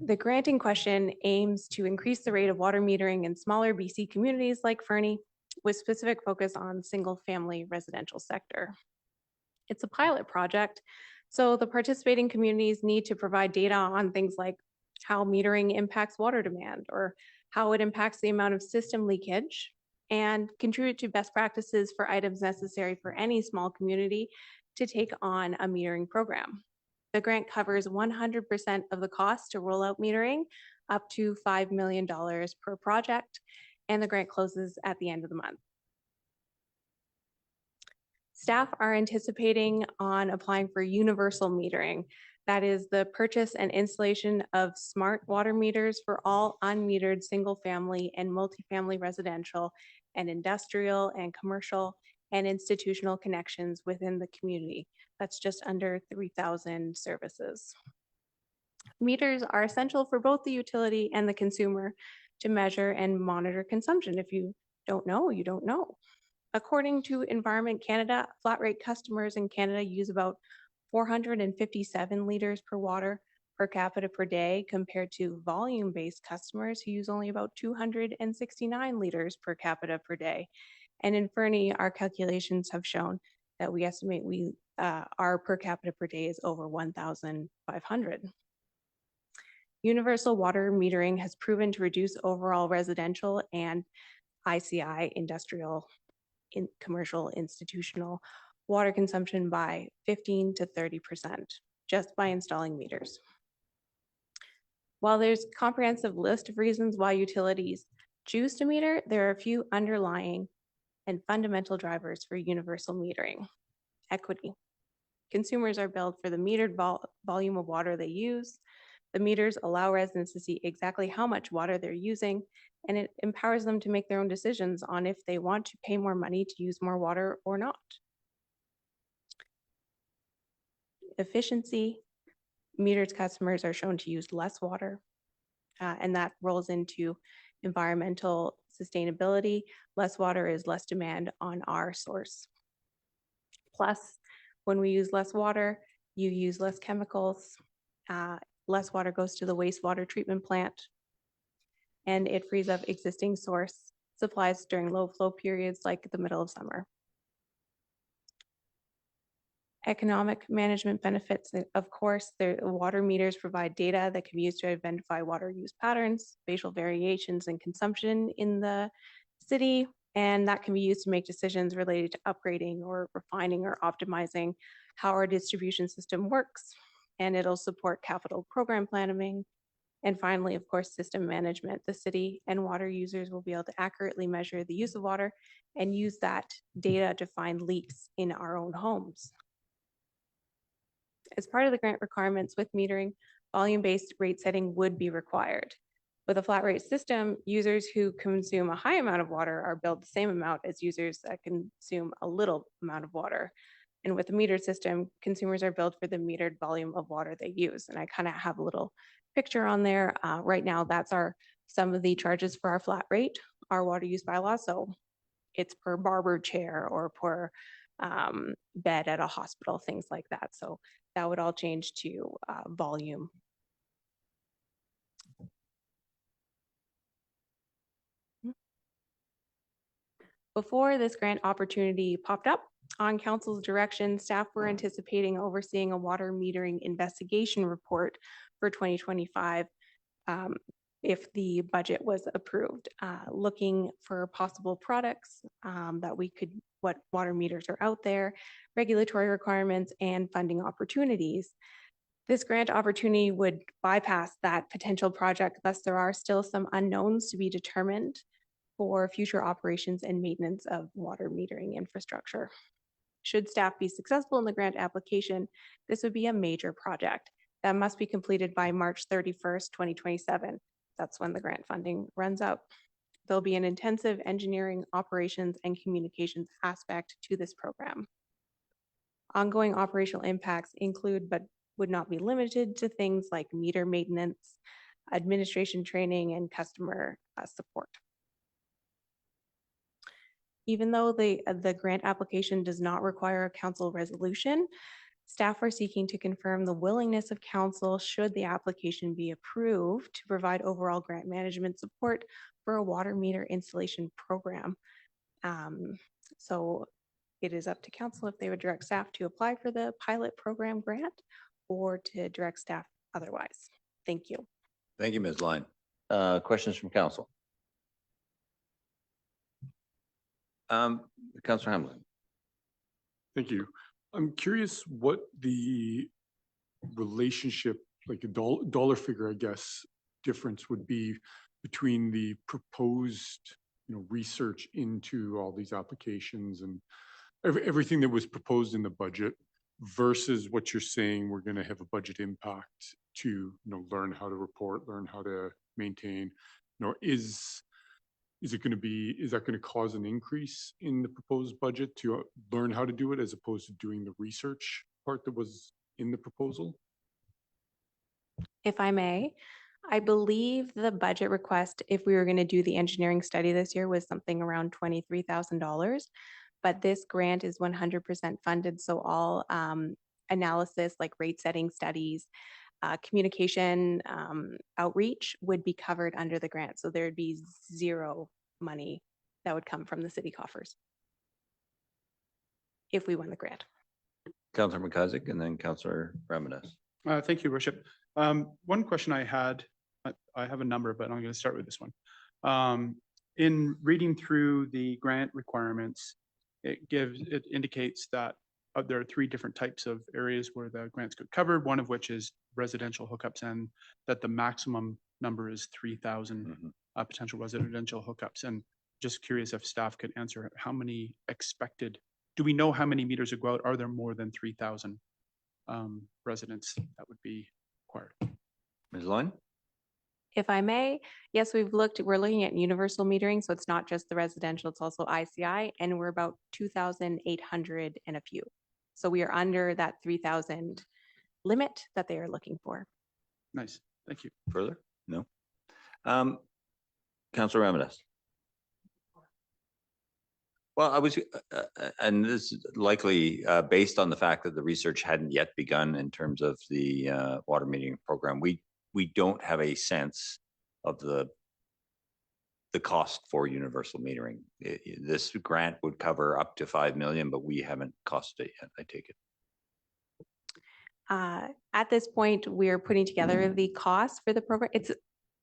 The grant in question aims to increase the rate of water metering in smaller BC communities like Fernie, with specific focus on single-family residential sector. It's a pilot project, so the participating communities need to provide data on things like how metering impacts water demand, or how it impacts the amount of system leakage, and contribute to best practices for items necessary for any small community to take on a metering program. The grant covers 100% of the cost to roll out metering, up to $5 million per project, and the grant closes at the end of the month. Staff are anticipating on applying for universal metering. That is the purchase and installation of smart water meters for all unmetered single-family and multifamily residential and industrial and commercial and institutional connections within the community. That's just under 3,000 services. Meters are essential for both the utility and the consumer to measure and monitor consumption. If you don't know, you don't know. According to Environment Canada, flat rate customers in Canada use about 457 liters per water per capita per day, compared to volume-based customers who use only about 269 liters per capita per day. And in Fernie, our calculations have shown that we estimate our per capita per day is over 1,500. Universal water metering has proven to reduce overall residential and ICI industrial, commercial, institutional water consumption by 15 to 30% just by installing meters. While there's a comprehensive list of reasons why utilities choose to meter, there are a few underlying and fundamental drivers for universal metering. Equity. Consumers are billed for the metered volume of water they use. The meters allow residents to see exactly how much water they're using, and it empowers them to make their own decisions on if they want to pay more money to use more water or not. Efficiency. Metered customers are shown to use less water, and that rolls into environmental sustainability. Less water is less demand on our source. Plus, when we use less water, you use less chemicals. Less water goes to the wastewater treatment plant, and it frees up existing source supplies during low flow periods like the middle of summer. Economic management benefits, of course, the water meters provide data that can be used to identify water use patterns, spatial variations in consumption in the city, and that can be used to make decisions related to upgrading or refining or optimizing how our distribution system works. And it'll support capital program planning. And finally, of course, system management. The city and water users will be able to accurately measure the use of water and use that data to find leaks in our own homes. As part of the grant requirements with metering, volume-based rate setting would be required. With a flat rate system, users who consume a high amount of water are billed the same amount as users that consume a little amount of water. And with a metered system, consumers are billed for the metered volume of water they use. And I kind of have a little picture on there. Right now, that's some of the charges for our flat rate, our water use bylaw. So it's per barber chair or per bed at a hospital, things like that. So that would all change to volume. Before this grant opportunity popped up, on council's direction, staff were anticipating overseeing a water metering investigation report for 2025 if the budget was approved, looking for possible products what water meters are out there, regulatory requirements, and funding opportunities. This grant opportunity would bypass that potential project, thus there are still some unknowns to be determined for future operations and maintenance of water metering infrastructure. Should staff be successful in the grant application, this would be a major project that must be completed by March 31st, 2027. That's when the grant funding runs out. There'll be an intensive engineering, operations, and communications aspect to this program. Ongoing operational impacts include, but would not be limited to, things like meter maintenance, administration training, and customer support. Even though the grant application does not require a council resolution, staff are seeking to confirm the willingness of council, should the application be approved, to provide overall grant management support for a water meter installation program. So it is up to council if they would direct staff to apply for the pilot program grant or to direct staff otherwise. Thank you. Thank you, Ms. Line. Questions from council? Councillor Hamilton. Thank you. I'm curious what the relationship, like a dollar figure, I guess, difference would be between the proposed, research into all these applications and everything that was proposed in the budget versus what you're saying we're going to have a budget impact to, learn how to report, learn how to maintain. Is that going to cause an increase in the proposed budget to learn how to do it as opposed to doing the research part that was in the proposal? If I may, I believe the budget request, if we were going to do the engineering study this year, was something around $23,000. But this grant is 100% funded. So all analysis, like rate setting studies, communication, outreach would be covered under the grant. So there'd be zero money that would come from the city coffers if we won the grant. Councillor McIsaac and then Councillor Ramirez. Thank you, Worship. One question I had, I have a number, but I'm going to start with this one. In reading through the grant requirements, it indicates that there are 3 different types of areas where the grants could cover, one of which is residential hookups, and that the maximum number is 3,000 potential residential hookups. And just curious if staff could answer how many expected, do we know how many meters would go out? Are there more than 3,000 residents that would be required? Ms. Line? If I may, yes, we're looking at universal metering. So it's not just the residential, it's also ICI, and we're about 2,800 and a few. So we are under that 3,000 limit that they are looking for. Nice, thank you. Further? No. Councillor Ramirez. Well, I was, and this is likely based on the fact that the research hadn't yet begun in terms of the water metering program. We don't have a sense of the cost for universal metering. This grant would cover up to 5 million, but we haven't costed it yet, I take it. At this point, we're putting together the cost for the program.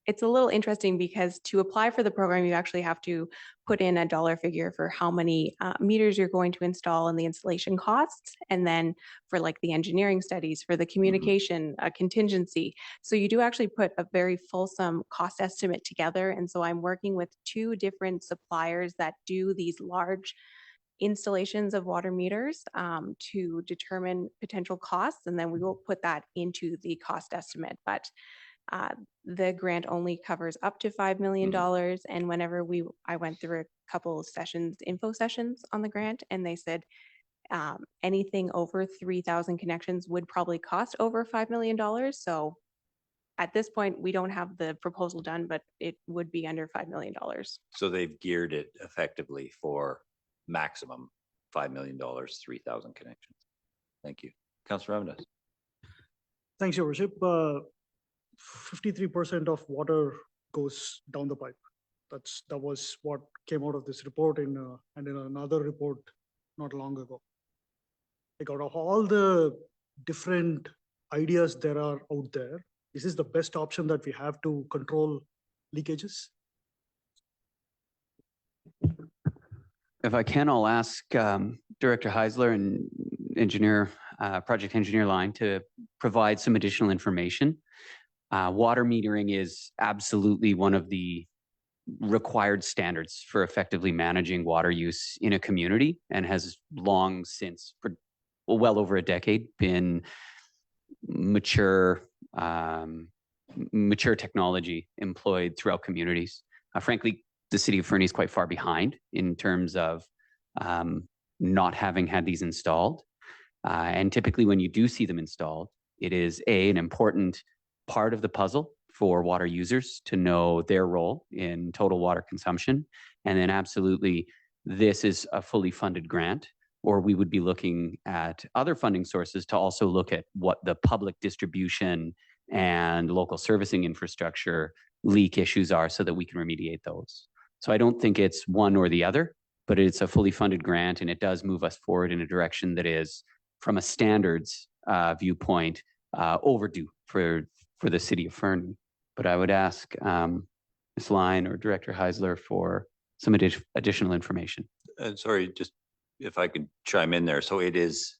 It's a little interesting because to apply for the program, you actually have to put in a dollar figure for how many meters you're going to install and the installation costs. And then for like the engineering studies, for the communication contingency. So you do actually put a very fulsome cost estimate together. And so I'm working with 2 different suppliers that do these large installations of water meters to determine potential costs, and then we will put that into the cost estimate. But the grant only covers up to $5 million. And whenever I went through a couple of sessions, info sessions on the grant, and they said anything over 3,000 connections would probably cost over $5 million. So at this point, we don't have the proposal done, but it would be under $5 million. So they've geared it effectively for maximum $5 million, 3,000 connections. Thank you. Councillor Ramirez. Thanks, Your Worship. 53% of water goes down the pipe. That was what came out of this report and in another report not long ago. Like, out of all the different ideas there are out there, is this the best option that we have to control leakages? If I can, I'll ask Director Heisler and project engineer line to provide some additional information. Water metering is absolutely one of the required standards for effectively managing water use in a community, and has long since, for well over a decade, been mature technology employed throughout communities. Frankly, the city of Fernie is quite far behind in terms of not having had these installed. And typically when you do see them installed, it is an important part of the puzzle for water users to know their role in total water consumption. And then absolutely, this is a fully funded grant, or we would be looking at other funding sources to also look at what the public distribution and local servicing infrastructure leak issues are so that we can remediate those. So I don't think it's one or the other, but it's a fully funded grant, and it does move us forward in a direction that is, from a standards viewpoint, overdue for the city of Fernie. But I would ask Ms. Line or Director Heisler for some additional information. Sorry, just if I could chime in there. So it is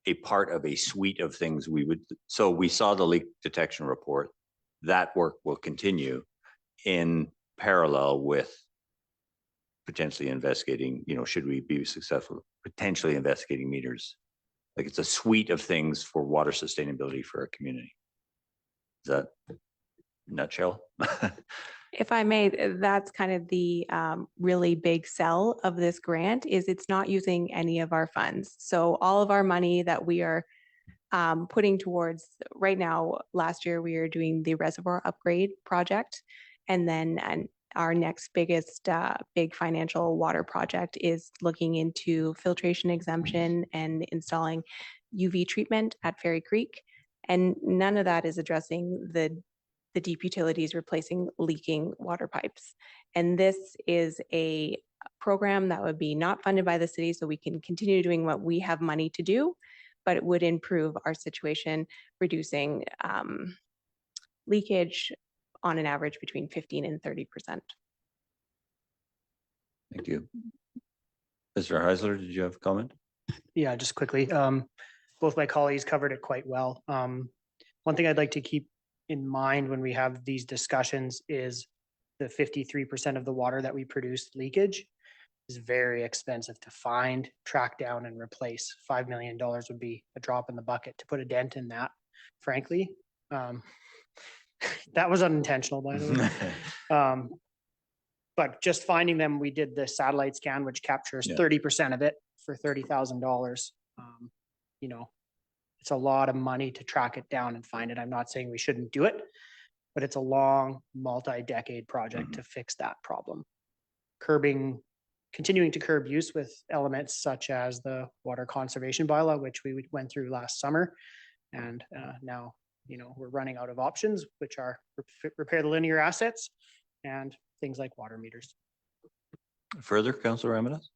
a part of a suite of things so we saw the leak detection report. That work will continue in parallel with potentially investigating, should we be successful, potentially investigating meters. Like, it's a suite of things for water sustainability for our community. Is that nutshell? If I may, that's kind of the really big sell of this grant, is it's not using any of our funds. So all of our money that we are putting towards right now, last year we are doing the reservoir upgrade project. And then our next biggest big financial water project is looking into filtration exemption and installing UV treatment at Ferry Creek. And none of that is addressing the deep utilities replacing leaking water pipes. And this is a program that would be not funded by the city, so we can continue doing what we have money to do, but it would improve our situation, reducing leakage on an average between 15 and 30%. Thank you. Mr. Heisler, did you have a comment? Yeah, just quickly. Both my colleagues covered it quite well. One thing I'd like to keep in mind when we have these discussions is the 53% of the water that we produce leakage is very expensive to find, track down, and replace. $5 million would be a drop in the bucket to put a dent in that, frankly. That was unintentional, by the way. But just finding them, we did the satellite scan, which captures 30% of it for $30,000. It's a lot of money to track it down and find it. I'm not saying we shouldn't do it, but it's a long, multi-decade project to fix that problem. Continuing to curb use with elements such as the water conservation bylaw, which we went through last summer. And now, we're running out of options, which are repair the linear assets and things like water meters. Further, Councillor Ramirez?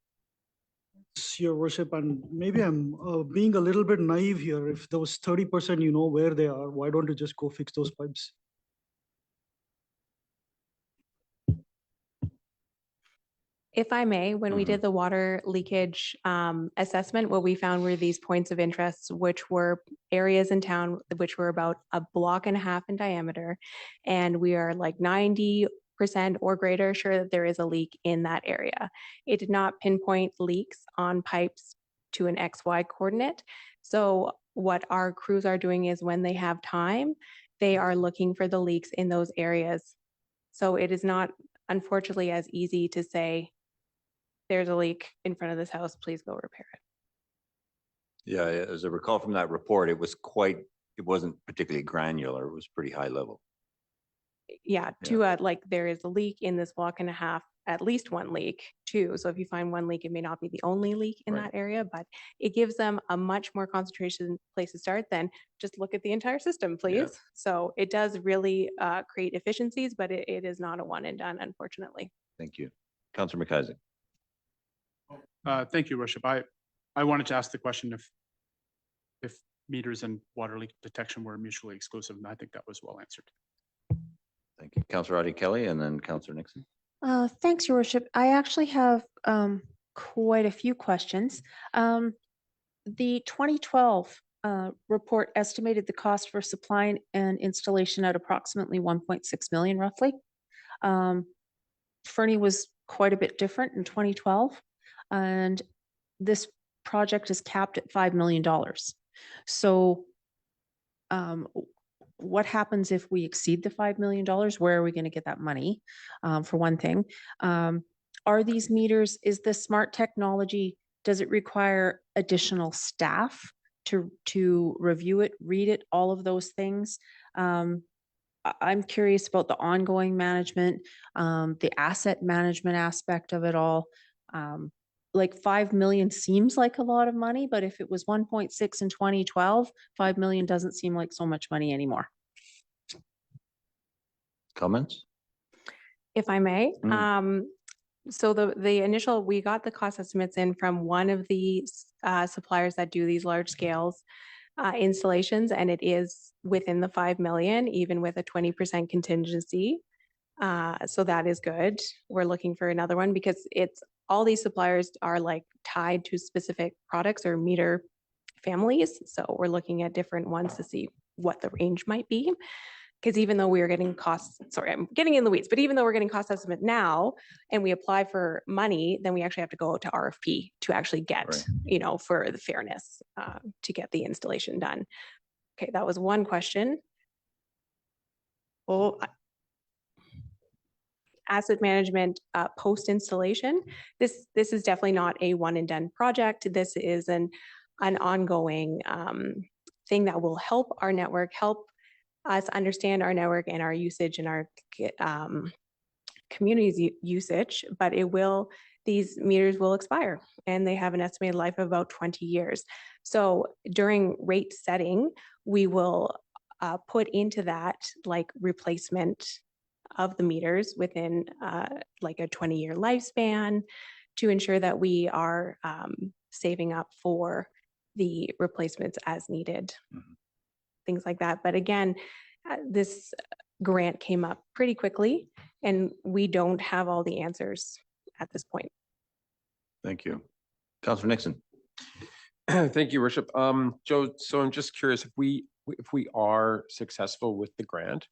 Your Worship, and maybe I'm being a little bit naive here. If those 30% you know where they are, why don't you just go fix those pipes? If I may, when we did the water leakage assessment, what we found were these points of interest, which were areas in town which were about a block and a half in diameter. And we are like 90 or greater sure that there is a leak in that area. It did not pinpoint leaks on pipes to an XY coordinate. So what our crews are doing is when they have time, they are looking for the leaks in those areas. So it is not, unfortunately, as easy to say, there's a leak in front of this house, please go repair it. Yeah, as I recall from that report, it wasn't particularly granular. It was pretty high level. Yeah, like there is a leak in this block and a half, at least one leak too. So if you find one leak, it may not be the only leak in that area, but it gives them a much more concentration place to start than just look at the entire system, please. Yeah. So it does really create efficiencies, but it is not a one and done, unfortunately. Thank you. Councillor McIsaac. Thank you, Worship. I wanted to ask the question if meters and water leak detection were mutually exclusive, and I think that was well answered. Thank you. Councillor Audie Kelly and then Councillor Nixon. Thanks, Your Worship. I actually have quite a few questions. The 2012 report estimated the cost for supply and installation at approximately 1.6 million, roughly. Fernie was quite a bit different in 2012, and this project is capped at $5 million. So what happens if we exceed the $5 million? Where are we going to get that money? For one thing, are these meters, is this smart technology, does it require additional staff to review it, read it, all of those things? I'm curious about the ongoing management, the asset management aspect of it all. Like 5 million seems like a lot of money, but if it was 1.6 in 2012, 5 million doesn't seem like so much money anymore. Comments? If I may. So the initial, we got the cost estimates in from one of the suppliers that do these large scales installations, and it is within the 5 million, even with a 20% contingency. So that is good. We're looking for another one because it's all these suppliers are like tied to specific products or meter families. So we're looking at different ones to see what the range might be. Because even though we are getting costs, sorry, I'm getting in the weeds, but even though we're getting cost estimate now and we apply for money, then we actually have to go to RFP to actually get, you know, for the fairness to get the installation done. Okay, that was one question. Well, asset management post installation. This is definitely not a one and done project. This is an ongoing thing that will help our network, help us understand our network and our usage and our community's usage, but these meters will expire and they have an estimated life of about 20 years. So during rate setting, we will put into that like replacement of the meters within like a 20-year lifespan to ensure that we are saving up for the replacements as needed, things like that. But again, this grant came up pretty quickly and we don't have all the answers at this point. Thank you. Councillor Nixon. Thank you, Worship. Joe, so I'm just curious if we are successful with the grant,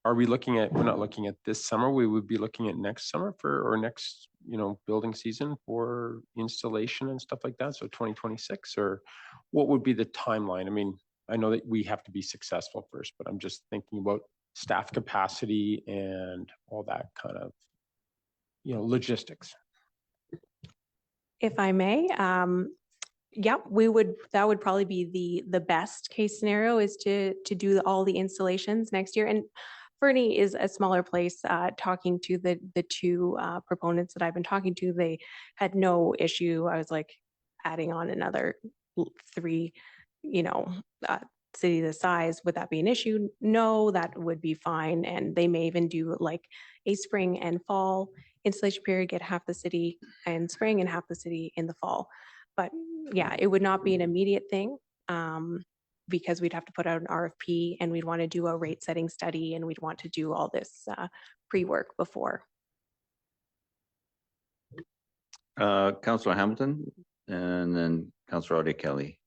are we looking at, we're not looking at this summer, we would be looking at next summer or next, you know, building season for installation and stuff like that? So 2026, or what would be the timeline? I mean, I know that we have to be successful first, but I'm just thinking about staff capacity and all that kind of, you know, logistics. If I may, yeah, that would probably be the best case scenario is to do all the installations next year. And Fernie is a smaller place. Talking to the two proponents that I've been talking to, they had no issue. I was like adding on another 3, you know, city the size. Would that be an issue? No, that would be fine. And they may even do like a spring and fall installation period, get half the city in spring and half the city in the fall. But yeah, it would not be an immediate thing because we'd have to put out an RFP and we'd want to do a rate setting study and we'd want to do all this pre-work before. Councillor Hamilton and then Councillor Audie Kelly.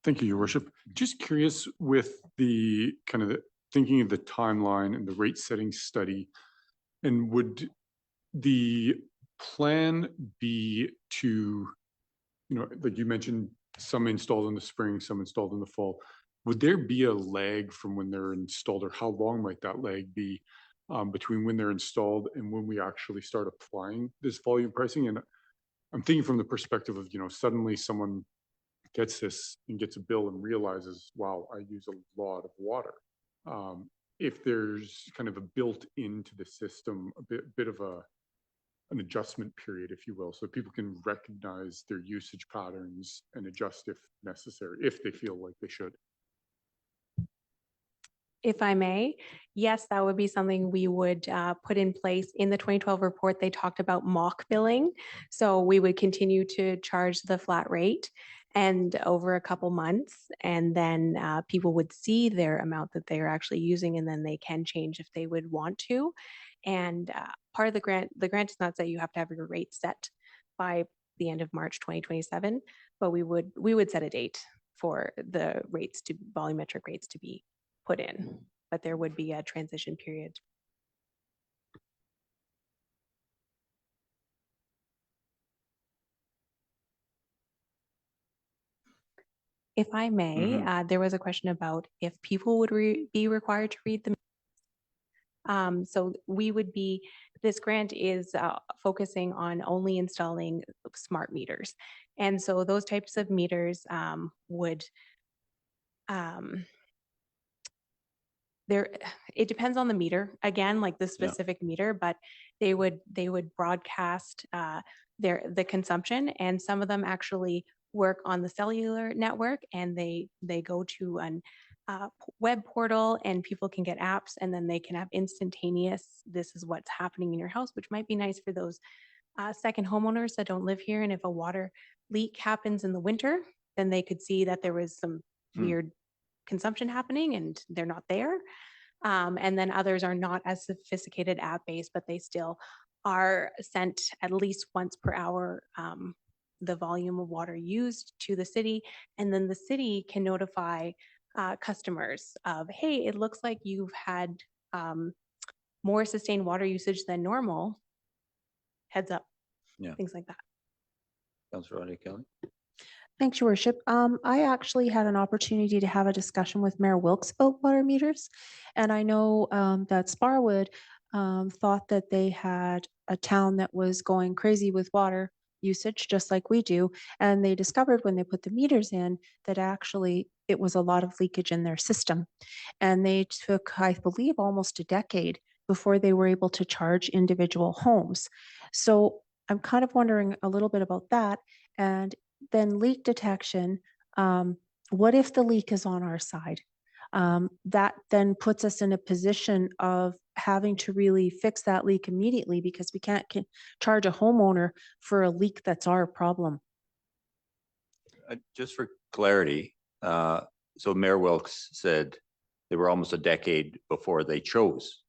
Thank you, Your Worship. Just curious with the kind of thinking of the timeline and the rate setting study, and would the plan be to, like you mentioned, some installed in the spring, some installed in the fall. Would there be a lag from when they're installed, or how long might that lag be between when they're installed and when we actually start applying this volume pricing? And I'm thinking from the perspective of, suddenly someone gets this and gets a bill and realizes, wow, I use a lot of water. If there's kind of a built into the system, a bit of an adjustment period, if you will, so people can recognize their usage patterns and adjust if necessary, if they feel like they should. If I may, yes, that would be something we would put in place. In the 2012 report, they talked about mock billing. So we would continue to charge the flat rate and over a couple months, and then people would see their amount that they are actually using, and then they can change if they would want to. And part of the grant is not that you have to have your rate set by the end of March 2027, but we would set a date for the rates to volumetric rates to be put in, but there would be a transition period. If I may, there was a question about if people would be required to read the. So this grant is focusing on only installing smart meters. And so those types of meters would, it depends on the meter, again, like the specific meter, but they would broadcast the consumption, and some of them actually work on the cellular network, and they go to an web portal, and people can get apps, and then they can have instantaneous, this is what's happening in your house, which might be nice for those second homeowners that don't live here. And if a water leak happens in the winter, then they could see that there was some weird consumption happening and they're not there. And then others are not as sophisticated app-based, but they still are sent at least once per hour the volume of water used to the city. And then the city can notify customers of, hey, it looks like you've had more sustained water usage than normal. Heads up. Yeah. Things like that. Councilor Rodney Kelly. Thanks, Your Worship. I actually had an opportunity to have a discussion with Mayor Wilkes about water meters. And I know that Sparwood thought that they had a town that was going crazy with water usage, just like we do. And they discovered when they put the meters in that actually it was a lot of leakage in their system. And they took, I believe, almost a decade before they were able to charge individual homes. So I'm kind of wondering a little bit about that. And then leak detection, what if the leak is on our side? That then puts us in a position of having to really fix that leak immediately, because we can't charge a homeowner for a leak that's our problem. Just for clarity, so Mayor Wilkes said they were almost a decade before they chose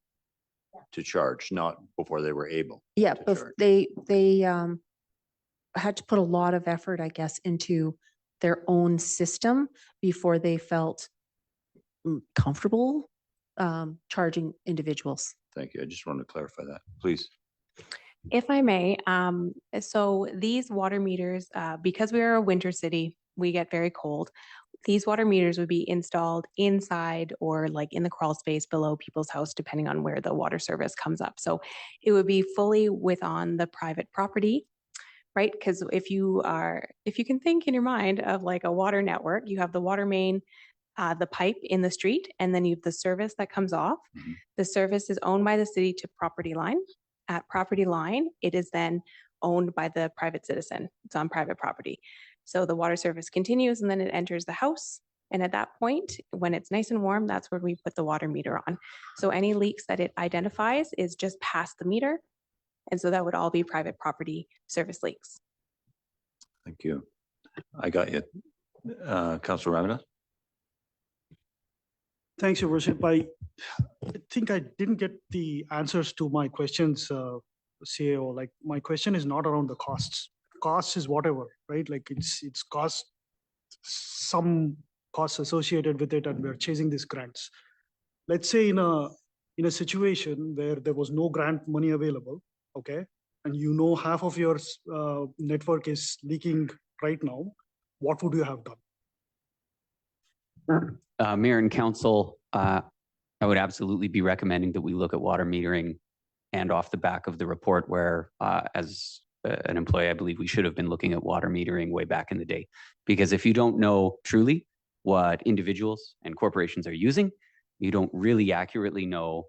to charge, not before they were able. Yeah, to but charge. they had to put a lot of effort, I guess, into their own system before they felt comfortable charging individuals. Thank you. I just wanted to clarify that, please. If I may, so these water meters, because we are a winter city, we get very cold. These water meters would be installed inside or like in the crawl space below people's house, depending on where the water service comes up. So it would be fully on the private property, right? Because if you can think in your mind of like a water network, you have the water main, the pipe in the street, and then you have the service that comes off. The service is owned by the city to property line. At property line, it is then owned by the private citizen. It's on private property. So the water service continues, and then it enters the house. And at that point, when it's nice and warm, that's where we put the water meter on. So any leaks that it identifies is just past the meter. And so that would all be private property service leaks. Thank you. I got you. Councilor Ramada. Thanks, Your Worship. I think I didn't get the answers to my questions, CAO. Like, my question is not around the costs. Costs is whatever, right? Like it's some costs associated with it, and we're chasing these grants. let's say in a situation where there was no grant money available, okay, and you know half of your network is leaking right now, what would you have done? Mayor and council, I would absolutely be recommending that we look at water metering, and off the back of the report where as an employee, I believe we should have been looking at water metering way back in the day. Because if you don't know truly what individuals and corporations are using, you don't really accurately know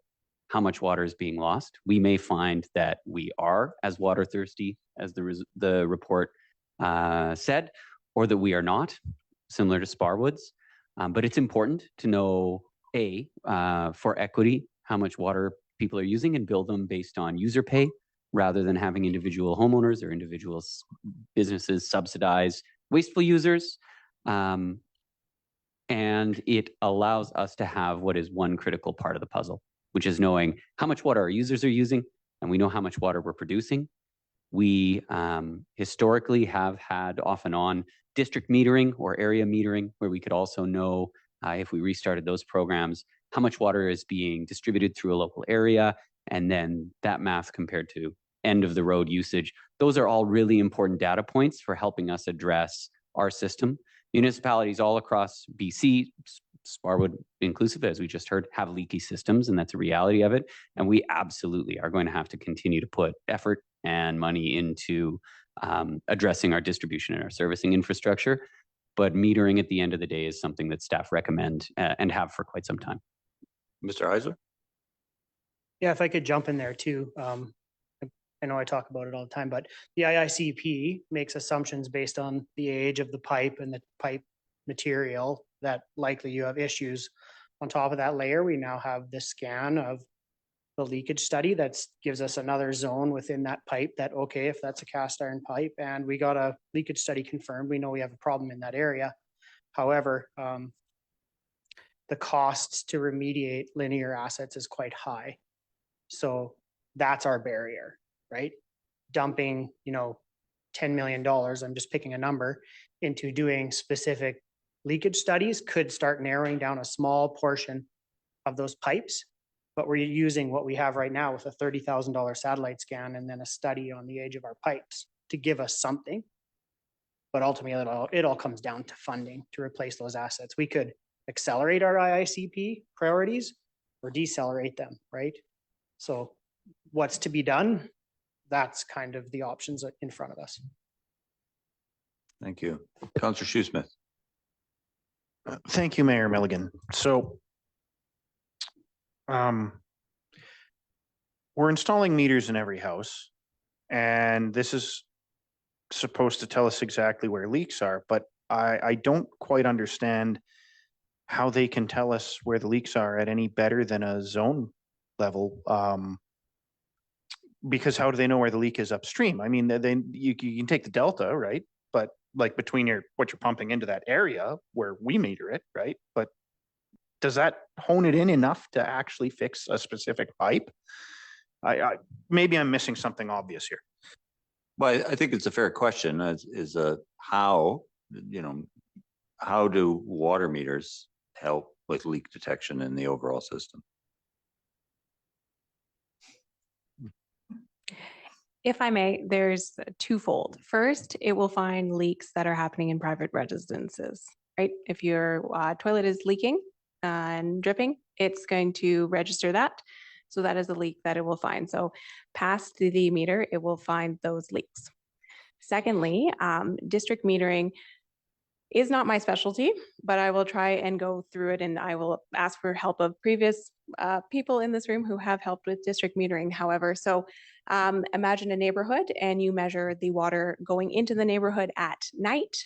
how much water is being lost. We may find that we are as water thirsty as the report said, or that we are not, similar to Sparwoods. But it's important to know, for equity, how much water people are using and bill them based on user pay, rather than having individual homeowners or individual businesses subsidize wasteful users. And it allows us to have what is one critical part of the puzzle, which is knowing how much water our users are using, and we know how much water we're producing. We historically have had off and on district metering or area metering, where we could also know, if we restarted those programs, how much water is being distributed through a local area, and then that math compared to end of the road usage. Those are all really important data points for helping us address our system. Municipalities all across BC, Sparwood inclusive, as we just heard, have leaky systems, and that's a reality of it. And we absolutely are going to have to continue to put effort and money into addressing our distribution and our servicing infrastructure. But metering at the end of the day is something that staff recommend and have for quite some time. Mr. Eisler? Yeah, if I could jump in there too. I know I talk about it all the time, but the IICP makes assumptions based on the age of the pipe and the pipe material that likely you have issues. On top of that layer, we now have the scan of the leakage study that gives us another zone within that pipe that, okay, if that's a cast iron pipe and we got a leakage study confirmed, we know we have a problem in that area. However, the costs to remediate linear assets is quite high. So that's our barrier, right? Dumping, $10 million, I'm just picking a number, into doing specific leakage studies could start narrowing down a small portion of those pipes. But we're using what we have right now with a $30,000 satellite scan and then a study on the age of our pipes to give us something. But ultimately, it all comes down to funding to replace those assets. We could accelerate our IICP priorities or decelerate them, right? So what's to be done? That's kind of the options in front of us. Thank you. Councillor Shoesmith. Thank you, Mayor Milligan. So we're installing meters in every house, and this is supposed to tell us exactly where leaks are, but I don't quite understand how they can tell us where the leaks are at any better than a zone level. Because how do they know where the leak is upstream? I mean, you can take the delta, right? But like between what you're pumping into that area where we meter it, right? But does that hone it in enough to actually fix a specific pipe? Maybe I'm missing something obvious here. Well, I think it's a fair question. How do water meters help with leak detection in the overall system? If I may, there's twofold. First, it will find leaks that are happening in private residences, right? If your toilet is leaking and dripping, it's going to register that. So that is a leak that it will find. So past the meter, it will find those leaks. Secondly, district metering is not my specialty, but I will try and go through it, and I will ask for help of previous people in this room who have helped with district metering. However, so imagine a neighborhood and you measure the water going into the neighborhood at night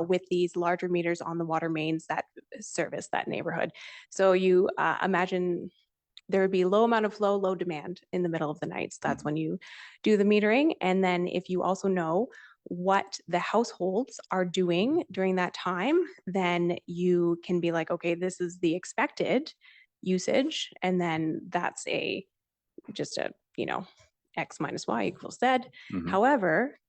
with these larger meters on the water mains that service that neighborhood. So you imagine there would be low amount of flow, low demand in the middle of the night. So that's when you do the metering. And then if you also know what the households are doing during that time, then you can be like, okay, this is the expected usage. And then that's just a, X minus Y equals Z. Mhm. However,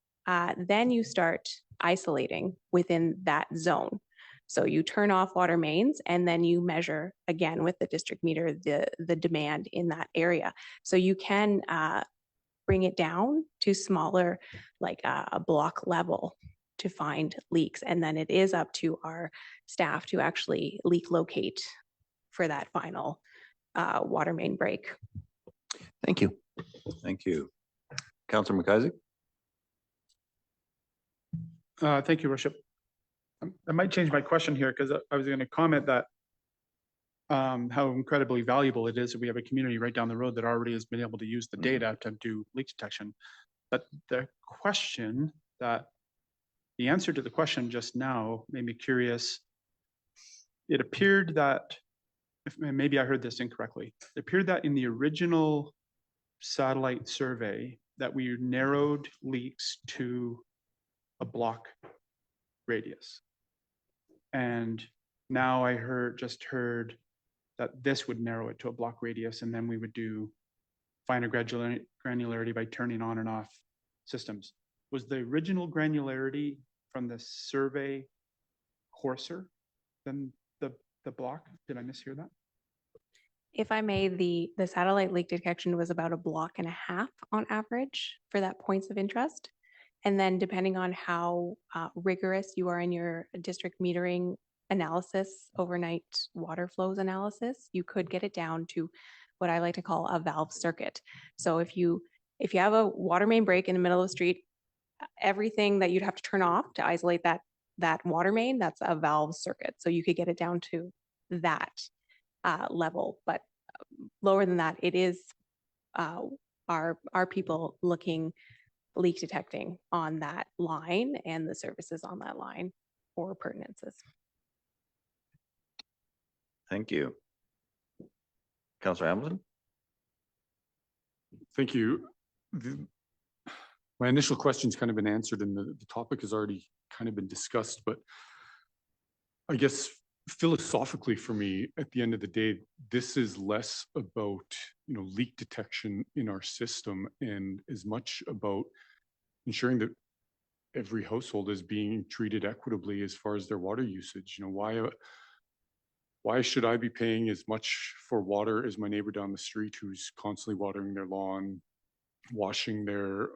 then you start isolating within that zone. So you turn off water mains and then you measure again with the district meter the demand in that area. So you can bring it down to smaller, like a block level to find leaks. And then it is up to our staff to actually leak locate for that final water main break. Thank you. Thank you. Councillor McIsaac? Thank you, Worship. I might change my question here because I was going to comment that how incredibly valuable it is that we have a community right down the road that already has been able to use the data to do leak detection. But the answer to the question just now made me curious. It appeared that, maybe I heard this incorrectly, it appeared that in the original satellite survey that we narrowed leaks to a block radius. And now I just heard that this would narrow it to a block radius, and then we would do finer granularity by turning on and off systems. Was the original granularity from the survey coarser than the block? Did I mishear that? If I may, the satellite leak detection was about 1.5 blocks on average for that points of interest. And then depending on how rigorous you are in your district metering analysis, overnight water flows analysis, you could get it down to what I like to call a valve circuit. So if you have a water main break in the middle of the street, everything that you'd have to turn off to isolate that water main, that's a valve circuit. So you could get it down to that level, but lower than that, it is our people looking leak detecting on that line and the services on that line for pertinences. Thank you. Councillor Hamilton? Thank you. My initial question's kind of been answered and the topic has already kind of been discussed, but I guess philosophically for me, at the end of the day, this is less about, leak detection in our system and as much about ensuring that every household is being treated equitably as far as their water usage. Why should I be paying as much for water as my neighbor down the street who's constantly watering their lawn, washing their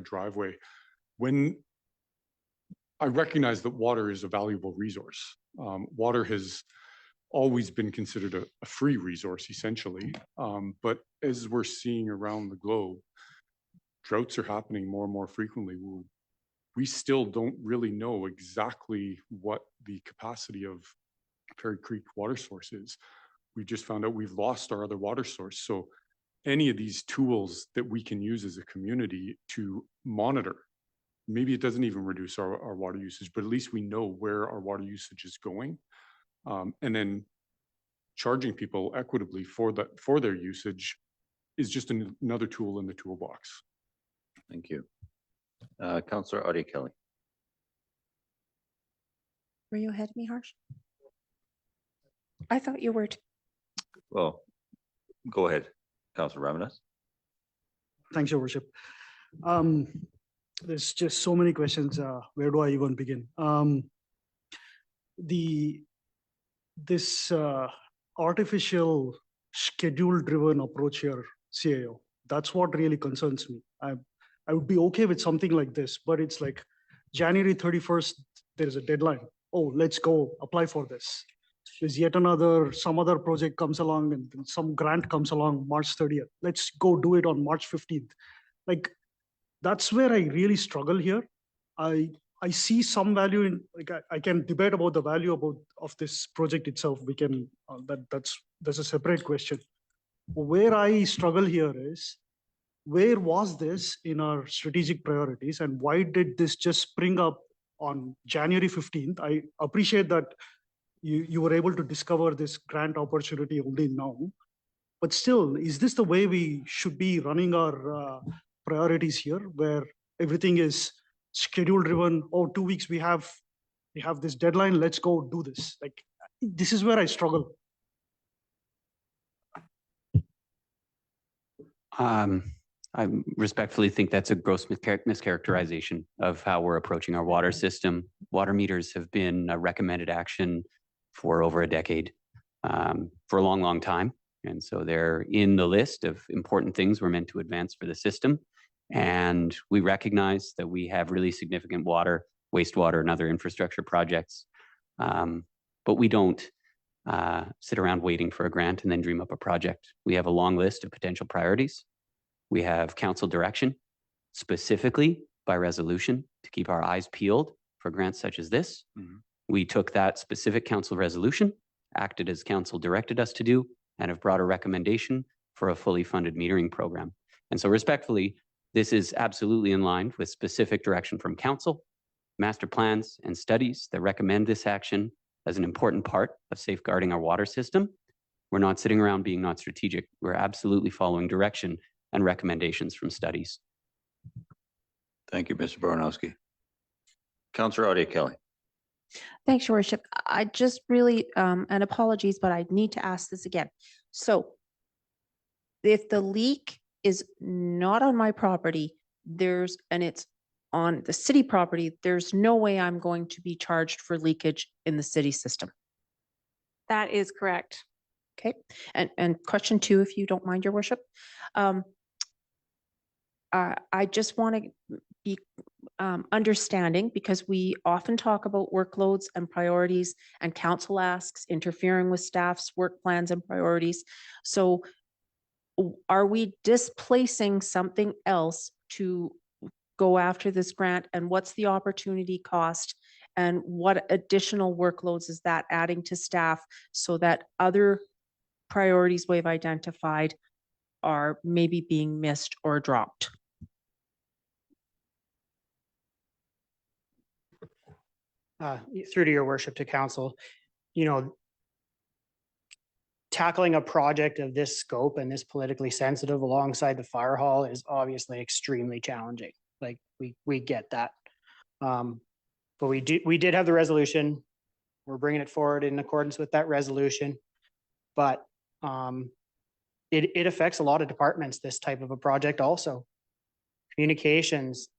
driveway? When I recognize that water is a valuable resource. Water has always been considered a free resource, essentially. But as we're seeing around the globe, droughts are happening more and more frequently. We still don't really know exactly what the capacity of Perry Creek water source is. We just found out we've lost our other water source. So any of these tools that we can use as a community to monitor, maybe it doesn't even reduce our water usage, but at least we know where our water usage is going. And then charging people equitably for their usage is just another tool in the toolbox. Thank you. Councillor Audie Kelly. Were you ahead of me, Harsh? I thought you were. Well, go ahead, Councillor Ramanus. Thanks, Your Worship. There's just so many questions. Where do I even begin? This artificial schedule-driven approach here, CAO, that's what really concerns me. I would be okay with something like this, but it's like January 31st, there is a deadline. Oh, let's go apply for this. There's yet some other project comes along and some grant comes along March 30th. Let's go do it on March 15th. Like, that's where I really struggle here. I see some value in, like, I can debate about the value of this project itself. We can, that's a separate question. Where I struggle here is, where was this in our strategic priorities and why did this just spring up on January 15th? I appreciate that you were able to discover this grant opportunity only now, but still, is this the way we should be running our priorities here, where everything is schedule driven? Oh, 2 weeks we have this deadline, let's go do this. Like, this is where I struggle. I respectfully think that's a gross mischaracterization of how we're approaching our water system. Water meters have been a recommended action for over a decade, for a long, long time. And so they're in the list of important things we're meant to advance for the system. And we recognize that we have really significant water, wastewater, and other infrastructure projects. But we don't sit around waiting for a grant and then dream up a project. We have a long list of potential priorities. We have council direction, specifically by resolution, to keep our eyes peeled for grants such as this. We took that specific council resolution, acted as council directed us to do, and have brought a recommendation for a fully funded metering program. And so respectfully, this is absolutely in line with specific direction from council, master plans and studies that recommend this action as an important part of safeguarding our water system. We're not sitting around being not strategic. We're absolutely following direction and recommendations from studies. Thank you, Mr. Baranowski. Councillor Audia Kelly. Thanks, Your Worship. I just really, and apologies, but I need to ask this again. So if the leak is not on my property, and it's on the city property, there's no way I'm going to be charged for leakage in the city system. That is correct. Okay. And question 2, if you don't mind, Your Worship. I just want to be understanding, because we often talk about workloads and priorities, and council asks interfering with staff's work plans and priorities. So are we displacing something else to go after this grant, and what's the opportunity cost, and what additional workloads is that adding to staff so that other priorities we've identified are maybe being missed or dropped? Through to Your Worship, to council, tackling a project of this scope and this politically sensitive alongside the fire hall is obviously extremely challenging. Like we get that. But we did have the resolution. We're bringing it forward in accordance with that resolution. But it affects a lot of departments, this type of a project also. Communications,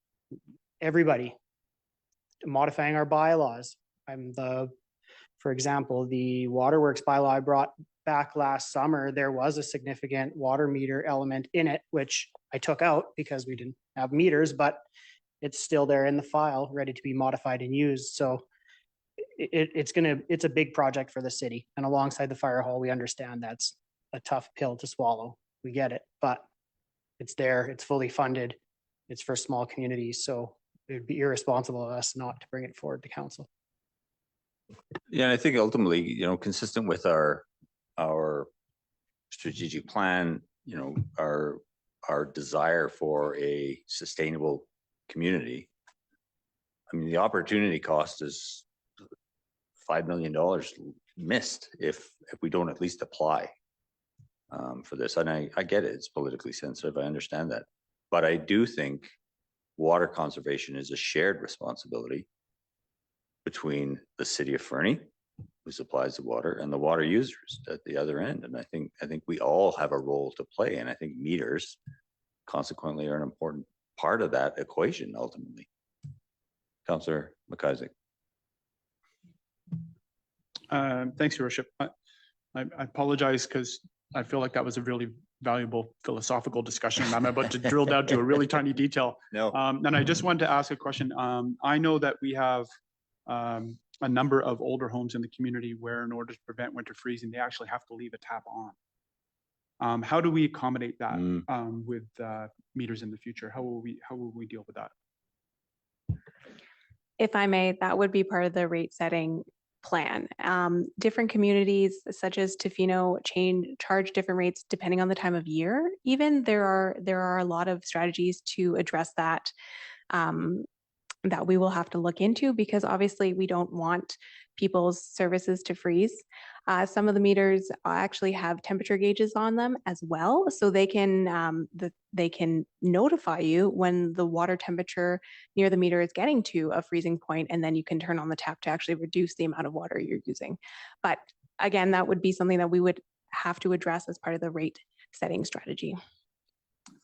everybody. Modifying our bylaws. For example, the waterworks bylaw I brought back last summer, there was a significant water meter element in it, which I took out because we didn't have meters, but it's still there in the file, ready to be modified and used. So it's a big project for the city. And alongside the fire hall, we understand that's a tough pill to swallow. We get it, but it's there, it's fully funded. It's for small communities. So it would be irresponsible of us not to bring it forward to council. Yeah, and I think ultimately, consistent with our strategic plan, our desire for a sustainable community. I mean, the opportunity cost is $5 million missed if we don't at least apply for this. And I get it, it's politically sensitive, I understand that. But I do think water conservation is a shared responsibility between the city of Fernie, who supplies the water, and the water users at the other end. And I think we all have a role to play. And I think meters consequently are an important part of that equation ultimately. Councillor McIsaac. Thanks, Your Worship. I apologize because I feel like that was a really valuable philosophical discussion. I'm about to drill down to a really tiny detail. No. And I just wanted to ask a question. I know that we have a number of older homes in the community where, in order to prevent winter freezing, they actually have to leave a tap on. How do we accommodate that with meters in the future? How will we deal with that? If I may, that would be part of the rate setting plan. Different communities such as Tofino charge different rates depending on the time of year. Even there are a lot of strategies to address that that we will have to look into, because obviously we don't want people's services to freeze. Some of the meters actually have temperature gauges on them as well, so they can notify you when the water temperature near the meter is getting to a freezing point, and then you can turn on the tap to actually reduce the amount of water you're using. But again, that would be something that we would have to address as part of the rate setting strategy.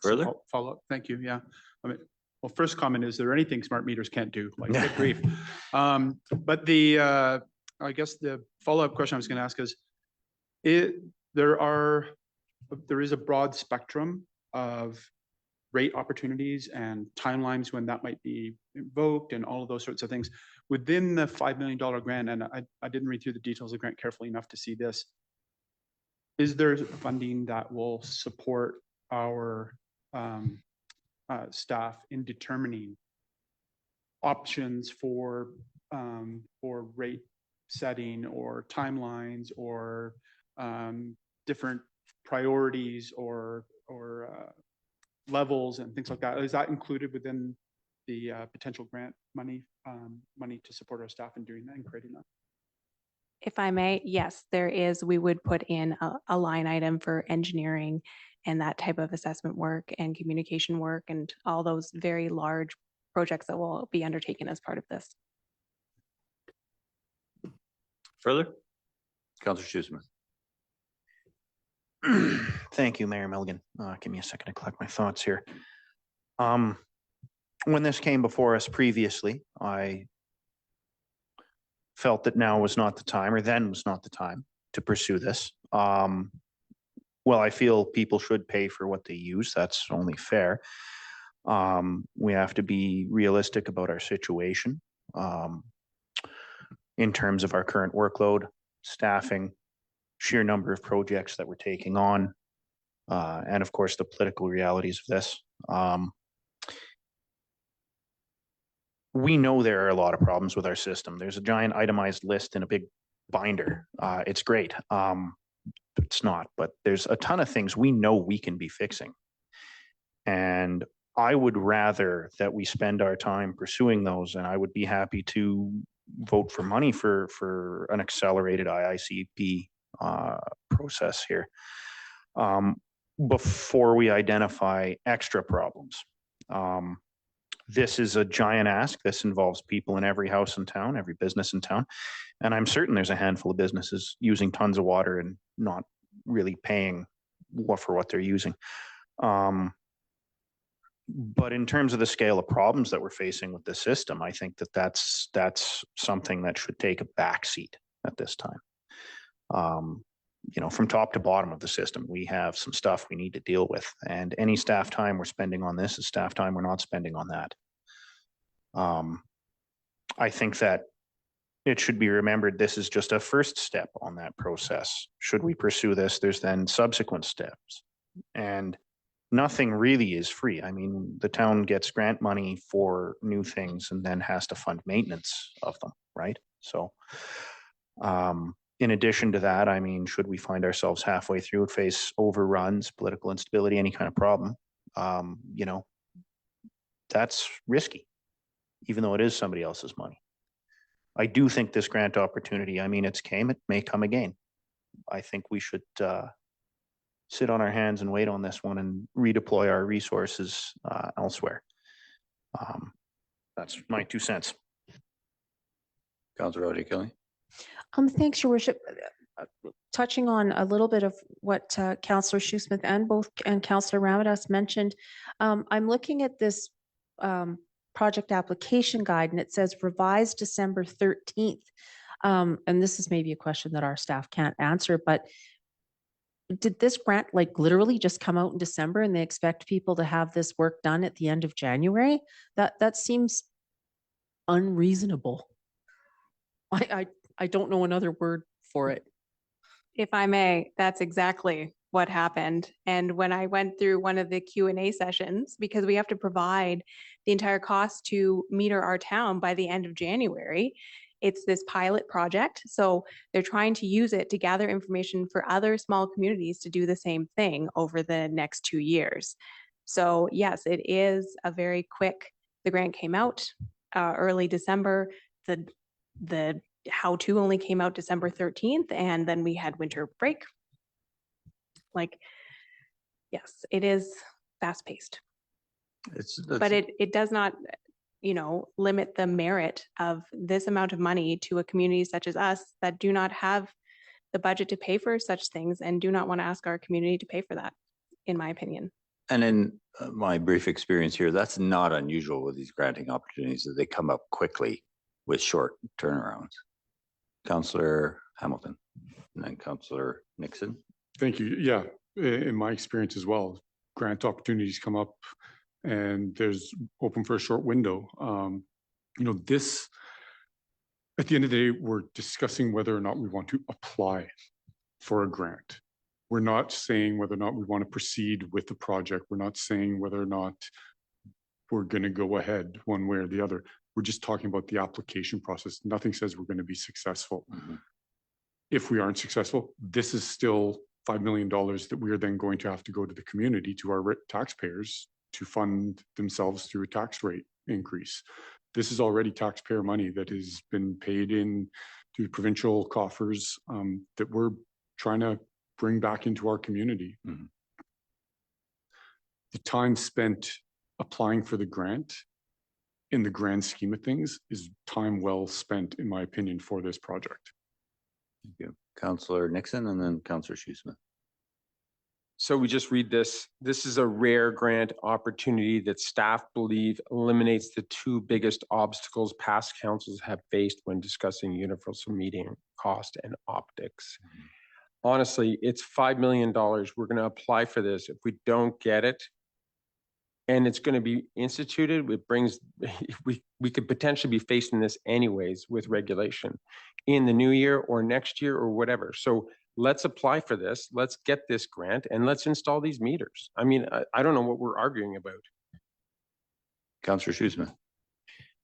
Further follow up. Thank you. Yeah. I mean, well, first comment, is there anything smart meters can't do? Like, good grief. But the, I guess the follow-up question I was going to ask is, there is a broad spectrum of rate opportunities and timelines when that might be invoked and all of those sorts of things. Within the $5 million grant, and I didn't read through the details of the grant carefully enough to see this, is there funding that will support our staff in determining options for rate setting or timelines or different priorities or levels and things like that? Is that included within the potential grant money to support our staff in doing that and creating that? If I may, yes, there is. We would put in a line item for engineering and that type of assessment work and communication work and all those very large projects that will be undertaken as part of this. Further? Councillor Shoesmith. Thank you, Mayor Milligan. Give me a second to collect my thoughts here. When this came before us previously, I felt that now was not the time, or then was not the time to pursue this. Well, I feel people should pay for what they use. That's only fair. We have to be realistic about our situation in terms of our current workload, staffing, sheer number of projects that we're taking on, and of course the political realities of this. We know there are a lot of problems with our system. There's a giant itemized list in a big binder. It's great. It's not, but there's a ton of things we know we can be fixing. And I would rather that we spend our time pursuing those, and I would be happy to vote for money for an accelerated IICP process here before we identify extra problems. This is a giant ask. This involves people in every house in town, every business in town. And I'm certain there's a handful of businesses using tons of water and not really paying for what they're using. But in terms of the scale of problems that we're facing with the system, I think that that's something that should take a backseat at this time. You know, from top to bottom of the system, we have some stuff we need to deal with, and any staff time we're spending on this is staff time we're not spending on that. I think that it should be remembered this is just a first step on that process. Should we pursue this, there's then subsequent steps, and nothing really is free. I mean, the town gets grant money for new things and then has to fund maintenance of them, right? So, in addition to that, I mean, should we find ourselves halfway through and face overruns, political instability, any kind of problem, you know, that's risky, even though it is somebody else's money. I do think this grant opportunity, I mean, it may come again. I think we should sit on our hands and wait on this one and redeploy our resources elsewhere. That's my 2 cents. Councillor O'Kelly. Thanks, Your Worship. Touching on a little bit of what Councillor Shoesmith and Councillor Ramadas mentioned, I'm looking at this project application guide, and it says revised December 13th. And this is maybe a question that our staff can't answer, but did this grant like literally just come out in December and they expect people to have this work done at the end of January? That seems unreasonable. I don't know another word for it. If I may, that's exactly what happened. And when I went through one of the Q&A sessions, because we have to provide the entire cost to meter our town by the end of January, it's this pilot project. So they're trying to use it to gather information for other small communities to do the same thing over the next 2 years. So yes, it is a very quick, the grant came out early December. The how-to only came out December 13th, and then we had winter break. Like, yes, it is fast-paced. But it does not, you know, limit the merit of this amount of money to a community such as us that do not have the budget to pay for such things and do not want to ask our community to pay for that, in my opinion. And in my brief experience here, that's not unusual with these granting opportunities, that they come up quickly with short turnarounds. Councillor Hamilton and then Councillor Nixon. Thank you. Yeah, in my experience as well, grant opportunities come up and there's open for a short window. You know, this, at the end of the day, we're discussing whether or not we want to apply for a grant. We're not saying whether or not we want to proceed with the project. We're not saying whether or not we're going to go ahead one way or the other. We're just talking about the application process. Nothing says we're going to be successful. If we aren't successful, this is still $5 million that we are then going to have to go to the community, to our taxpayers, to fund themselves through a tax rate increase. This is already taxpayer money that has been paid in to provincial coffers that we're trying to bring back into our community. The time spent applying for the grant in the grand scheme of things is time well spent, in my opinion, for this project. Thank you. Councillor Nixon and then Councillor Shoesmith. So we just read this. This is a rare grant opportunity that staff believe eliminates the two biggest obstacles past councils have faced when discussing universal meeting cost and optics. Honestly, it's $5 million. We're going to apply for this. If we don't get it, and it's going to be instituted, it brings, we could potentially be facing this anyways with regulation in the new year or next year or whatever. So let's apply for this. Let's get this grant and let's install these meters. I mean, I don't know what we're arguing about. Councillor Shoesmith.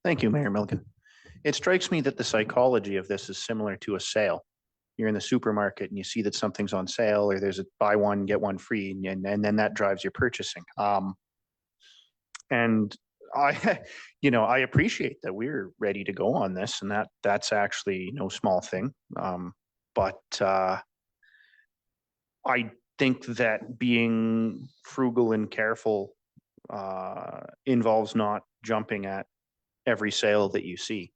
Thank you, Mayor Milliken. It strikes me that the psychology of this is similar to a sale. You're in the supermarket and you see that something's on sale, or there's a buy one, get one free, and then that drives your purchasing. And I, you know, I appreciate that we're ready to go on this, and that's actually no small thing. But I think that being frugal and careful involves not jumping at every sale that you see.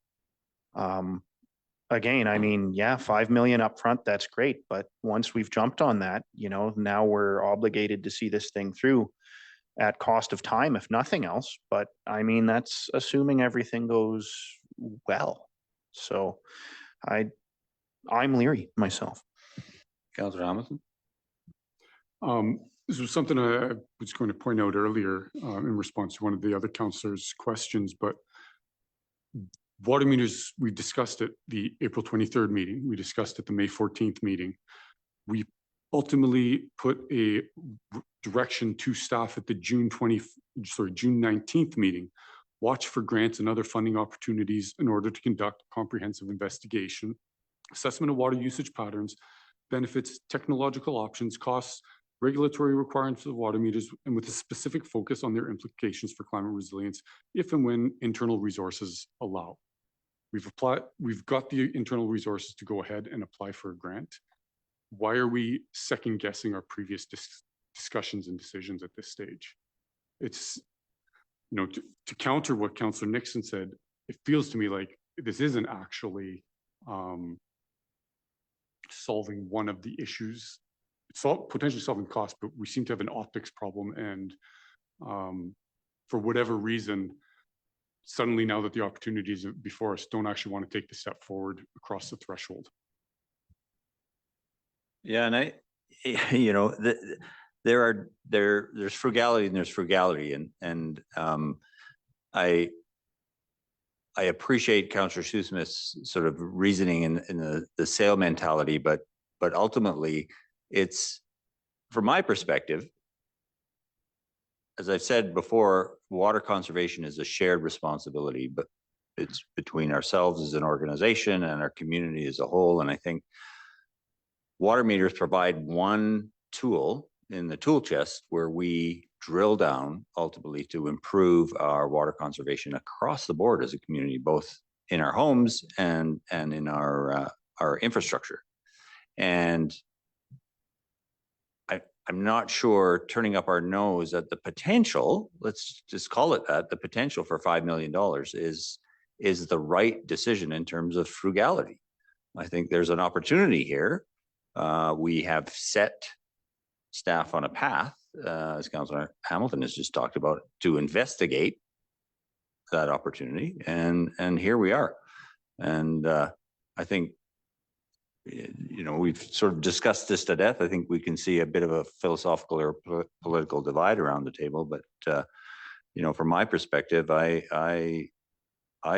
Again, I mean, yeah, 5 million upfront, that's great. But once we've jumped on that, you know, now we're obligated to see this thing through at cost of time, if nothing else. But I mean, that's assuming everything goes well. So I'm leery myself. Councillor Hamilton. This was something I was going to point out earlier in response to one of the other councillors' questions, but water meters, we discussed at the April 23rd meeting. We discussed at the May 14th meeting. We ultimately put a direction to staff at the June 19th meeting. Watch for grants and other funding opportunities in order to conduct comprehensive investigation, assessment of water usage patterns, benefits, technological options, costs, regulatory requirements of water meters, and with a specific focus on their implications for climate resilience, if and when internal resources allow. We've got the internal resources to go ahead and apply for a grant. Why are we second guessing our previous discussions and decisions at this stage? It's, you know, to counter what Councillor Nixon said, it feels to me like this isn't actually solving one of the issues. It's potentially solving cost, but we seem to have an optics problem, and for whatever reason, suddenly now that the opportunities before us, don't actually want to take the step forward across the threshold. Yeah, and you know, there's frugality and there's frugality, and I appreciate Councillor Shoesmith's sort of reasoning in the sale mentality, but ultimately, it's, from my perspective, as I've said before, water conservation is a shared responsibility, but it's between ourselves as an organization and our community as a whole. And I think water meters provide one tool in the tool chest where we drill down ultimately to improve our water conservation across the board as a community, both in our homes and in our infrastructure. And I'm not sure turning up our nose at the potential, let's just call it that, the potential for $5 million is the right decision in terms of frugality. I think there's an opportunity here. We have set staff on a path as Councillor Hamilton has just talked about, to investigate that opportunity, and here we are. And I think, you know, we've sort of discussed this to death. I think we can see a bit of a philosophical or political divide around the table, but you know, from my perspective, I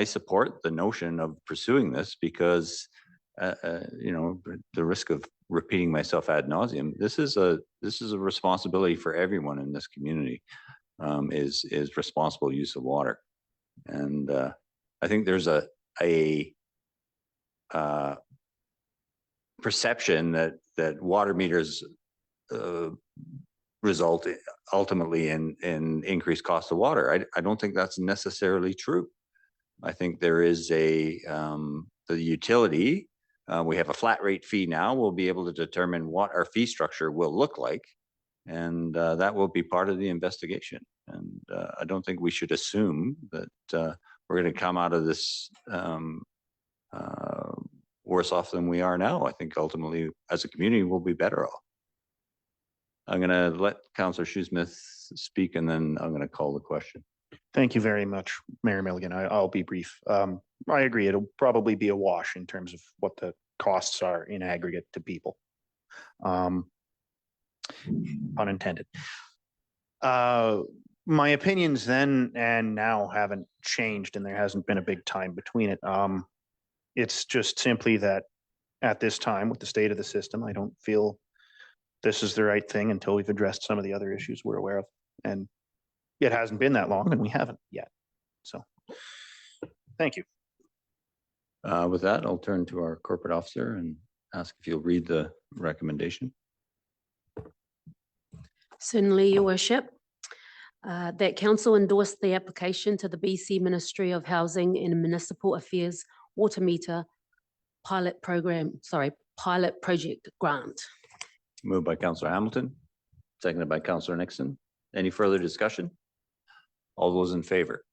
support the notion of pursuing this because you know, the risk of repeating myself ad nauseum, this is a responsibility for everyone in this community, is responsible use of water. And I think there's a perception that water meters result ultimately in increased cost of water. I don't think that's necessarily true. I think there is the utility. We have a flat rate fee now. We'll be able to determine what our fee structure will look like, and that will be part of the investigation. And I don't think we should assume that we're going to come out of this worse off than we are now. I think ultimately, as a community, we'll be better off. I'm going to let Councillor Shoesmith speak, and then I'm going to call the question. Thank you very much, Mayor Milligan. I'll be brief. I agree. It'll probably be a wash in terms of what the costs are in aggregate to people. Unintended. My opinions then and now haven't changed, and there hasn't been a big time between it. It's just simply that at this time, with the state of the system, I don't feel this is the right thing until we've addressed some of the other issues we're aware of. And it hasn't been that long, and we haven't yet. So, thank you. With that, I'll turn to our corporate officer and ask if you'll read the recommendation. Certainly, Your Worship. That council endorse the application to the BC Ministry of Housing and Municipal Affairs water meter pilot project grant. Moved by Councillor Hamilton, seconded by Councillor Nixon. Any further discussion? All those in favor?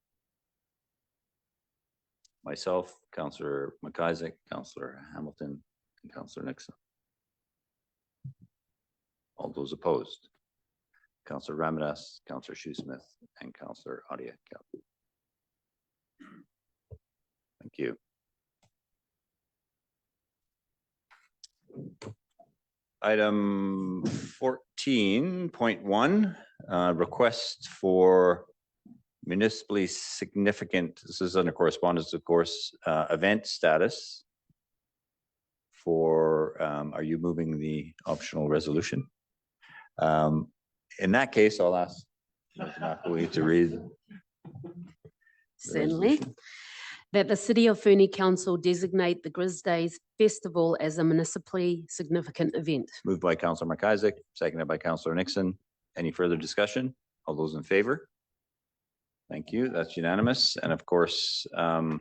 Myself, Councillor McIsaac, Councillor Hamilton, and Councillor Nixon. All those opposed? Councillor Ramadas, Councillor Shoesmith, and Councillor Adia. Thank you. Item 14.1, request for municipally significant, this is under correspondence, of course, event status for, are you moving the optional resolution? In that case, I'll ask Ms. McAwee to read. Certainly. That the City of Fernie Council designate the Grizz Days Festival as a municipally significant event. Moved by Councillor McIsaac, seconded by Councillor Nixon. Any further discussion? All those in favor? Thank you. That's unanimous. And of course, the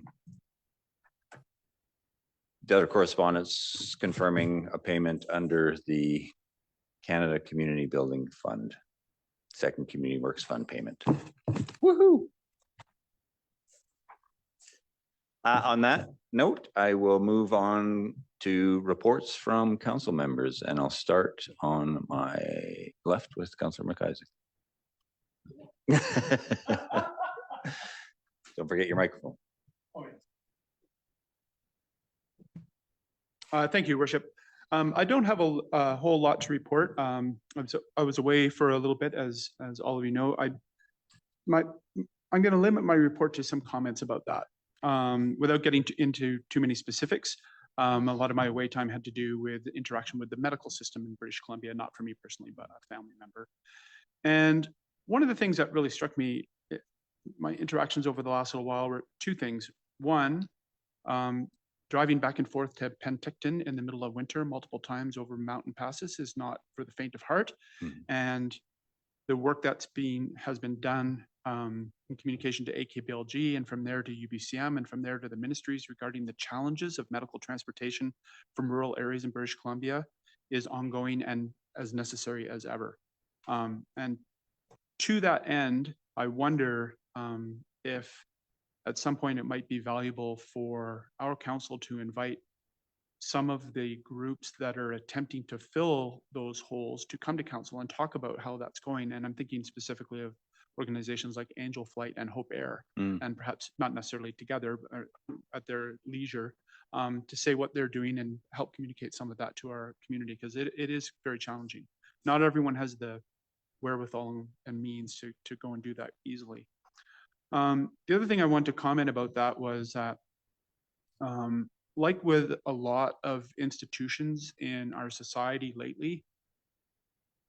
other correspondence confirming a payment under the Canada Community Building Fund, Second Community Works Fund payment. Woohoo! On that note, I will move on to reports from council members, and I'll start on my left with Councillor McIsaac. Don't forget your microphone. Thank you, Worship. I don't have a whole lot to report. I was away for a little bit, as all of you know. I'm going to limit my report to some comments about that. Without getting into too many specifics, a lot of my away time had to do with interaction with the medical system in British Columbia, not for me personally, but a family member. And one of the things that really struck me, my interactions over the last little while, were two things. One, driving back and forth to Penticton in the middle of winter multiple times over mountain passes is not for the faint of heart. Mm-hmm. And the work that's has been done in communication to AKBLG, and from there to UBCM, and from there to the ministries regarding the challenges of medical transportation from rural areas in British Columbia is ongoing and as necessary as ever. And to that end, I wonder if at some point it might be valuable for our council to invite some of the groups that are attempting to fill those holes to come to council and talk about how that's going. And I'm thinking specifically of organizations like Angel Flight and Hope Air, and perhaps not necessarily together, but at their leisure, to say what they're doing and help communicate some of that to our community, because it is very challenging. Not everyone has the wherewithal and means to go and do that easily. The other thing I want to comment about that was that, like with a lot of institutions in our society lately,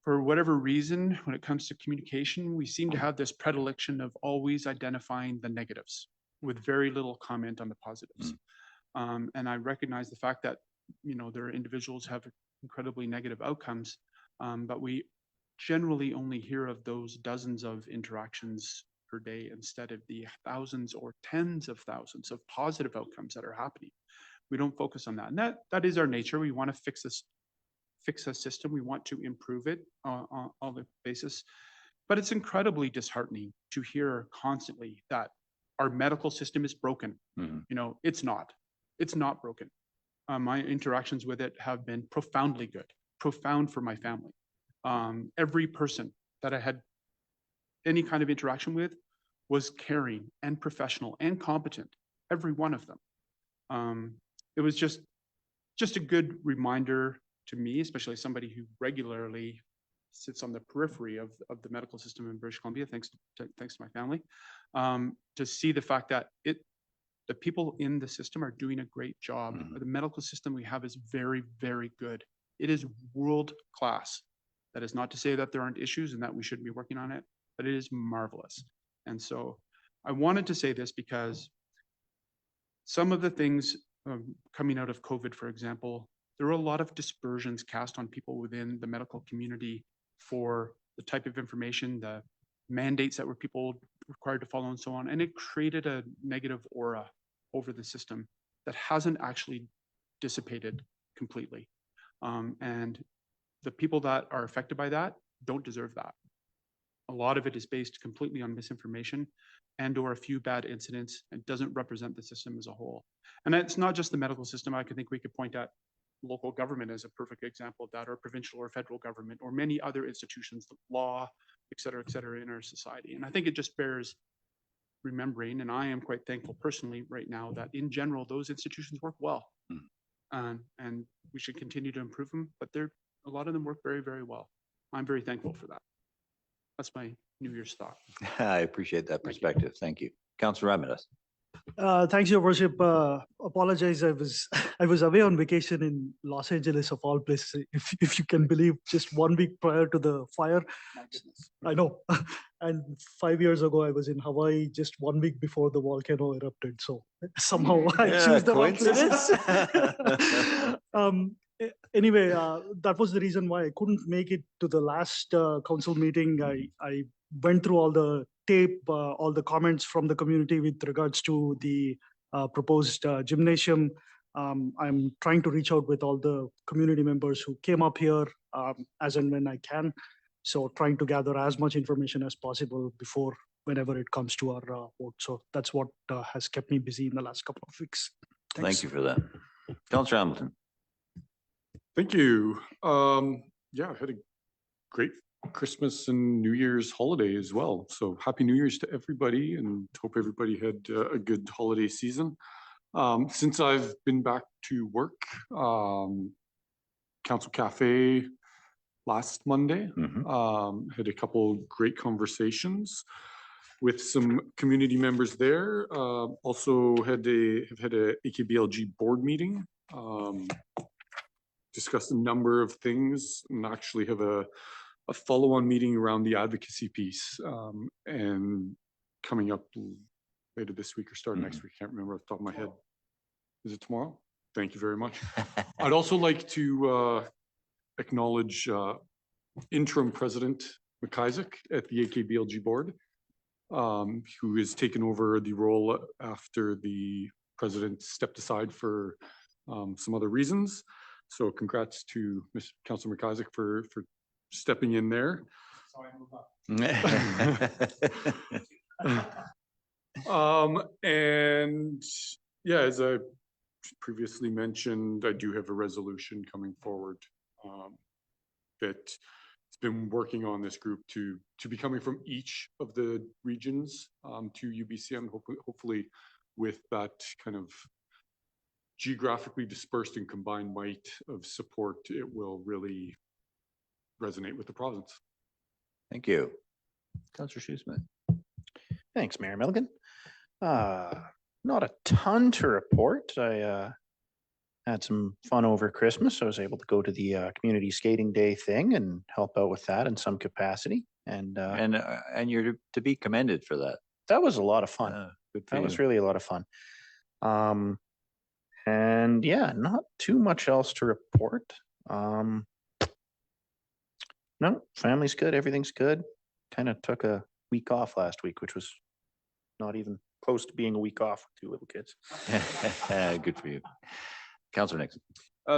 for whatever reason, when it comes to communication, we seem to have this predilection of always identifying the negatives with very little comment on the positives. And I recognize the fact that, you know, there are individuals who have incredibly negative outcomes, but we generally only hear of those dozens of interactions per day instead of the thousands or tens of thousands of positive outcomes that are happening. We don't focus on that. And that is our nature. We want to fix a system. We want to improve it on the basis. But it's incredibly disheartening to hear constantly that our medical system is broken. You know, it's not. It's not broken. My interactions with it have been profoundly good, profound for my family. Every person that I had any kind of interaction with was caring and professional and competent, every one of them. It was just a good reminder to me, especially somebody who regularly sits on the periphery of the medical system in British Columbia, thanks to my family, to see the fact that the people in the system are doing a great job. The medical system we have is very, very good. It is world class. That is not to say that there aren't issues and that we shouldn't be working on it, but it is marvelous. And so I wanted to say this because some of the things coming out of COVID, for example, there were a lot of dispersions cast on people within the medical community for the type of information, the mandates that were people required to follow and so on. And it created a negative aura over the system that hasn't actually dissipated completely. And the people that are affected by that don't deserve that. A lot of it is based completely on misinformation and or a few bad incidents and doesn't represent the system as a whole. And it's not just the medical system. I think we could point at local government as a perfect example of that, or provincial or federal government, or many other institutions, law, et cetera, in our society. And I think it just bears remembering, and I am quite thankful personally right now that in general, those institutions work well. And we should continue to improve them, but a lot of them work very, very well. I'm very thankful for that. That's my New Year's thought. I appreciate that perspective. Thank you. Councillor Ramirez. Thanks, Your Worship. Apologize, I was away on vacation in Los Angeles of all places, if you can believe, just 1 week prior to the fire. I know. And 5 years ago, I was in Hawaii just 1 week before the volcano erupted. So somehow I choose the wrong places. Anyway, that was the reason why I couldn't make it to the last council meeting. I went through all the tape, all the comments from the community with regards to the proposed gymnasium. I'm trying to reach out with all the community members who came up here as and when I can. So trying to gather as much information as possible before whenever it comes to our vote. So that's what has kept me busy in the last couple of weeks. Thanks. Thank you for that. Councillor Hamilton. Thank you. Yeah, I had a great Christmas and New Year's holiday as well. So happy New Year's to everybody, and hope everybody had a good holiday season. Since I've been back to work, Council Cafe last Monday, had a couple great conversations with some community members there. Also have had a AKBLG board meeting. Discussed a number of things, and actually have a follow-on meeting around the advocacy piece, and coming up later this week or start next week. Can't remember off the top of my head. Is it tomorrow? Thank you very much. I'd also like to acknowledge interim President McIsaac at the AKBLG board, who has taken over the role after the president stepped aside for some other reasons. So congrats to Mr. Councilor McIsaac for stepping in there. And yeah, as a previously mentioned, I do have a resolution coming forward that has been working on this group to be coming from each of the regions to UBCM, hopefully with that kind of geographically dispersed and combined might of support, it will really resonate with the province. Thank you. Councillor Shoesmith. Thanks, Mayor Milligan. Not a ton to report. I had some fun over Christmas. I was able to go to the community skating day thing and help out with that in some capacity. And you're to be commended for that. That was a lot of fun. Good for That you. was really a lot of fun. And yeah, not too much else to report. No, family's good. Everything's good. Kind of took a week off last week, which was not even close to being a week off with 2 little kids. Good for you. Councillor Nixon.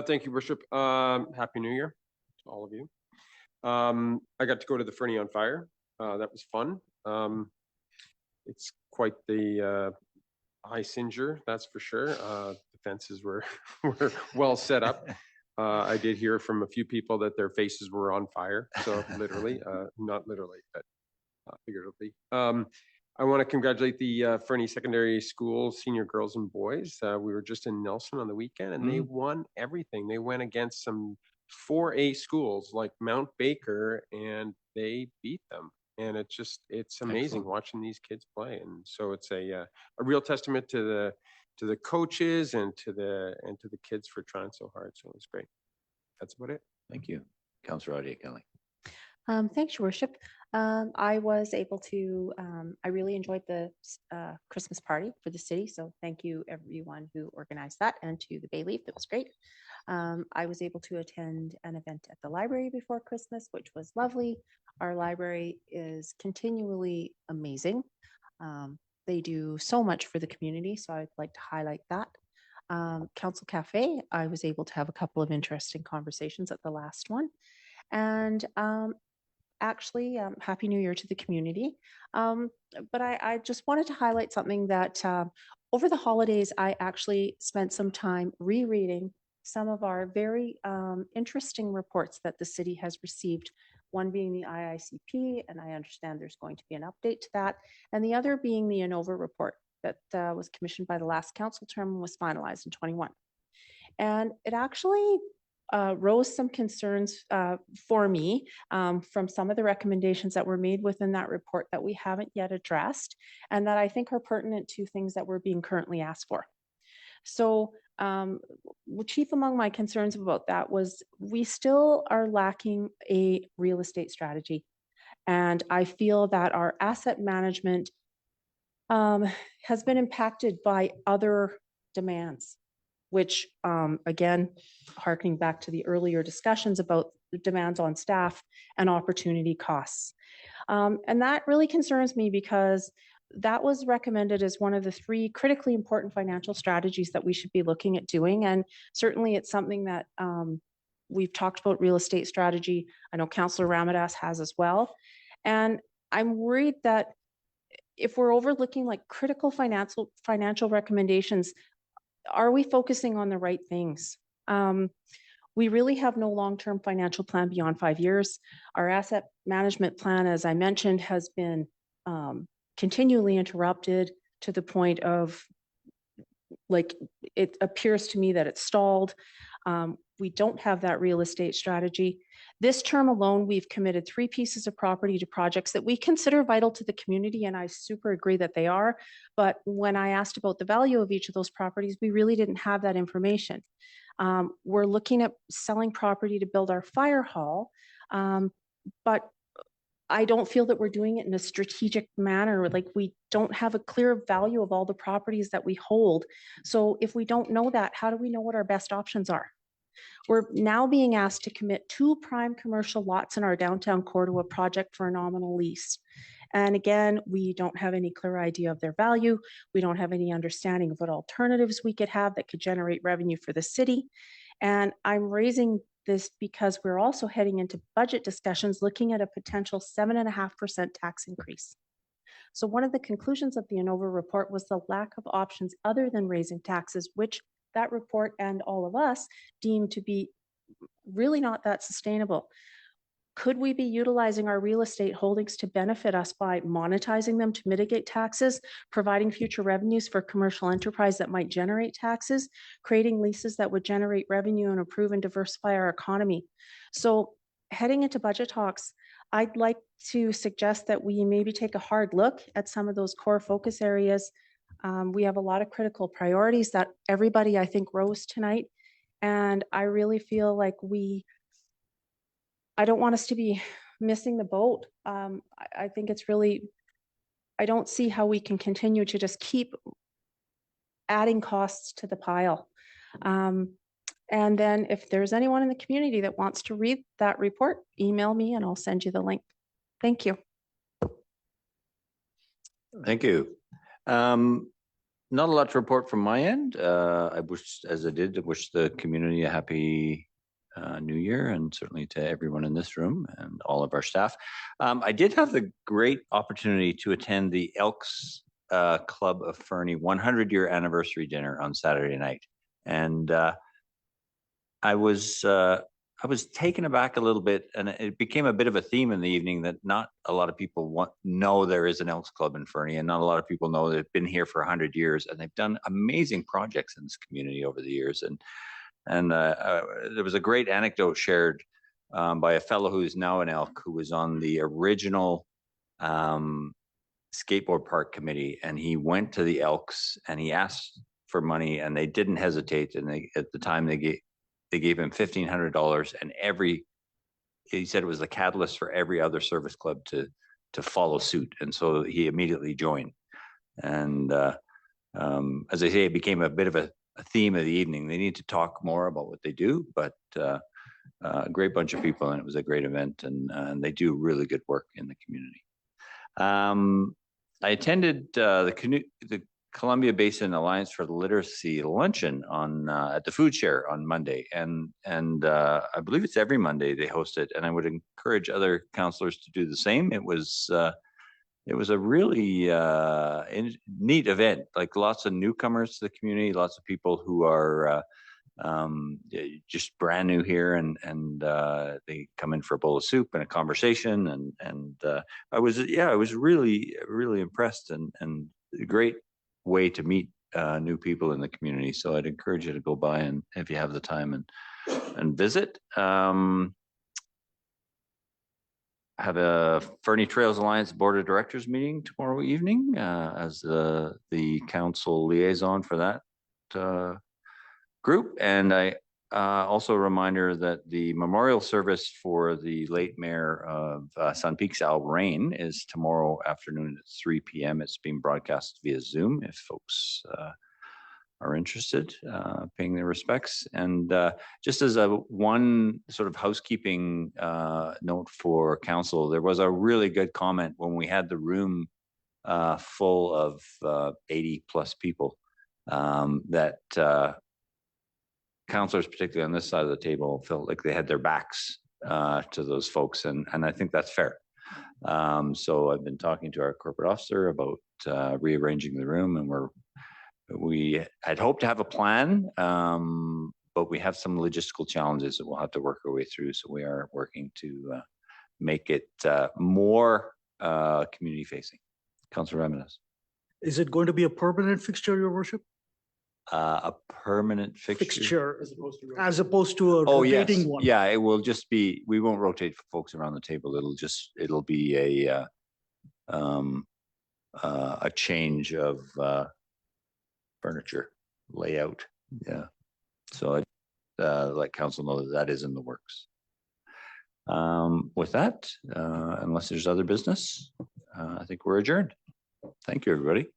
Thank you, Worship. Happy New Year to all of you. I got to go to the Fernie on Fire. That was fun. It's quite the high singer, that's for sure. The fences were well set up. I did hear from a few people that their faces were on fire. So literally, not literally, but figuratively. I want to congratulate the Fernie Secondary School senior girls and boys. We were just in Nelson on the weekend and they won everything. They went against some 4A schools like Mount Baker and they beat them. And it's amazing Excellent. watching these kids play. And so it's a real testament to the coaches and to the kids for trying so hard. So it's great. That's about it. Thank you. Councillor Adia Kelly. Thanks, Your Worship. I was able to, I really enjoyed the Christmas party for the city. So thank you everyone who organized that and to the Bay Leaf. It was great. I was able to attend an event at the library before Christmas, which was lovely. Our library is continually amazing. They do so much for the community. So I'd like to highlight that. Council Cafe, I was able to have a couple of interesting conversations at the last one. And actually, Happy New Year to the community. But I just wanted to highlight something that over the holidays, I actually spent some time rereading some of our very interesting reports that the city has received, one being the IICP, and I understand there's going to be an update to that, and the other being the ANOVA report that was commissioned by the last council term and was finalized in 21. And it actually rose some concerns for me from some of the recommendations that were made within that report that we haven't yet addressed and that I think are pertinent to things that we're being currently asked for. So chief among my concerns about that was we still are lacking a real estate strategy. And I feel that our asset management has been impacted by other demands, which again, harkening back to the earlier discussions about the demands on staff and opportunity costs. And that really concerns me because that was recommended as one of the 3 critically important financial strategies that we should be looking at doing. And certainly it's something that we've talked about real estate strategy. I know Councillor Ramadas has as well. And I'm worried that if we're overlooking like critical financial recommendations, are we focusing on the right things? We really have no long-term financial plan beyond 5 years. Our asset management plan, as I mentioned, has been continually interrupted to the point of like, it appears to me that it's stalled. We don't have that real estate strategy. This term alone, we've committed 3 pieces of property to projects that we consider vital to the community, and I super agree that they are. But when I asked about the value of each of those properties, we really didn't have that information. We're looking at selling property to build our fire hall, but I don't feel that we're doing it in a strategic manner. Like we don't have a clear value of all the properties that we hold. So if we don't know that, how do we know what our best options are? We're now being asked to commit 2 prime commercial lots in our downtown core to a project for a nominal lease. And again, we don't have any clear idea of their value. We don't have any understanding of what alternatives we could have that could generate revenue for the city. And I'm raising this because we're also heading into budget discussions looking at a potential 7.5% tax increase. So one of the conclusions of the ANOVA report was the lack of options other than raising taxes, which that report and all of us deem to be really not that sustainable. Could we be utilizing our real estate holdings to benefit us by monetizing them to mitigate taxes, providing future revenues for commercial enterprise that might generate taxes, creating leases that would generate revenue and improve and diversify our economy? So heading into budget talks, I'd like to suggest that we maybe take a hard look at some of those core focus areas. We have a lot of critical priorities that everybody, I think, rose tonight. And I really feel like I don't want us to be missing the boat. I think it's really, I don't see how we can continue to just keep adding costs to the pile. And then if there's anyone in the community that wants to read that report, email me and I'll send you the link. Thank you. Thank you. Not a lot to report from my end. I wish, as I did, wish the community a happy New Year, and certainly to everyone in this room and all of our staff. I did have the great opportunity to attend the Elks Club of Fernie 100-year anniversary dinner on Saturday night, and I was taken aback a little bit, and it became a bit of a theme in the evening that not a lot of people know there is an Elks Club in Fernie, and not a lot of people know they've been here for 100 years, and they've done amazing projects in this community over the years. And there was a great anecdote shared by a fellow who's now an Elk, who was on the original skateboard park committee, and he went to the Elks and he asked for money, and they didn't hesitate. And at the time they gave him $1,500, and he said it was the catalyst for every other service club to follow suit, and so he immediately joined. And as I say, it became a bit of a theme of the evening. They need to talk more about what they do, but a great bunch of people, and it was a great event, and they do really good work in the community. I attended the Columbia Basin Alliance for Literacy luncheon at the Food Share on Monday, and I believe it's every Monday they host it, and I would encourage other councillors to do the same. It was a really neat event, like lots of newcomers to the community, lots of people who are just brand new here, and they come in for a bowl of soup and a conversation, and I was really impressed, and a great way to meet new people in the community. So I'd encourage you to go by, and if you have the time, and visit. Have a Fernie Trails Alliance Board of Directors meeting tomorrow evening as the council liaison for that group. And I also a reminder that the memorial service for the late mayor of Sun Peaks, Al Rain, is tomorrow afternoon at 3 p.m. It's being broadcast via Zoom if folks are interested, paying their respects. And just as one sort of housekeeping note for council, there was a really good comment when we had the room full of 80 plus people, that councillors, particularly on this side of the table, felt like they had their backs to those folks, and I think that's fair. So I've been talking to our corporate officer about rearranging the room, and we had hoped to have a plan, but we have some logistical challenges that we'll have to work our way through. So we are working to make it more community facing. Councillor Ramirez. Is it going to be a permanent fixture, Your Worship? A permanent fixture? As opposed to a rotating one? Yeah, it will just be, we won't rotate folks around the table. It'll be a change of furniture layout. Yeah. So I'd let council know that is in the works. With that, unless there's other business, I think we're adjourned. Thank you, everybody.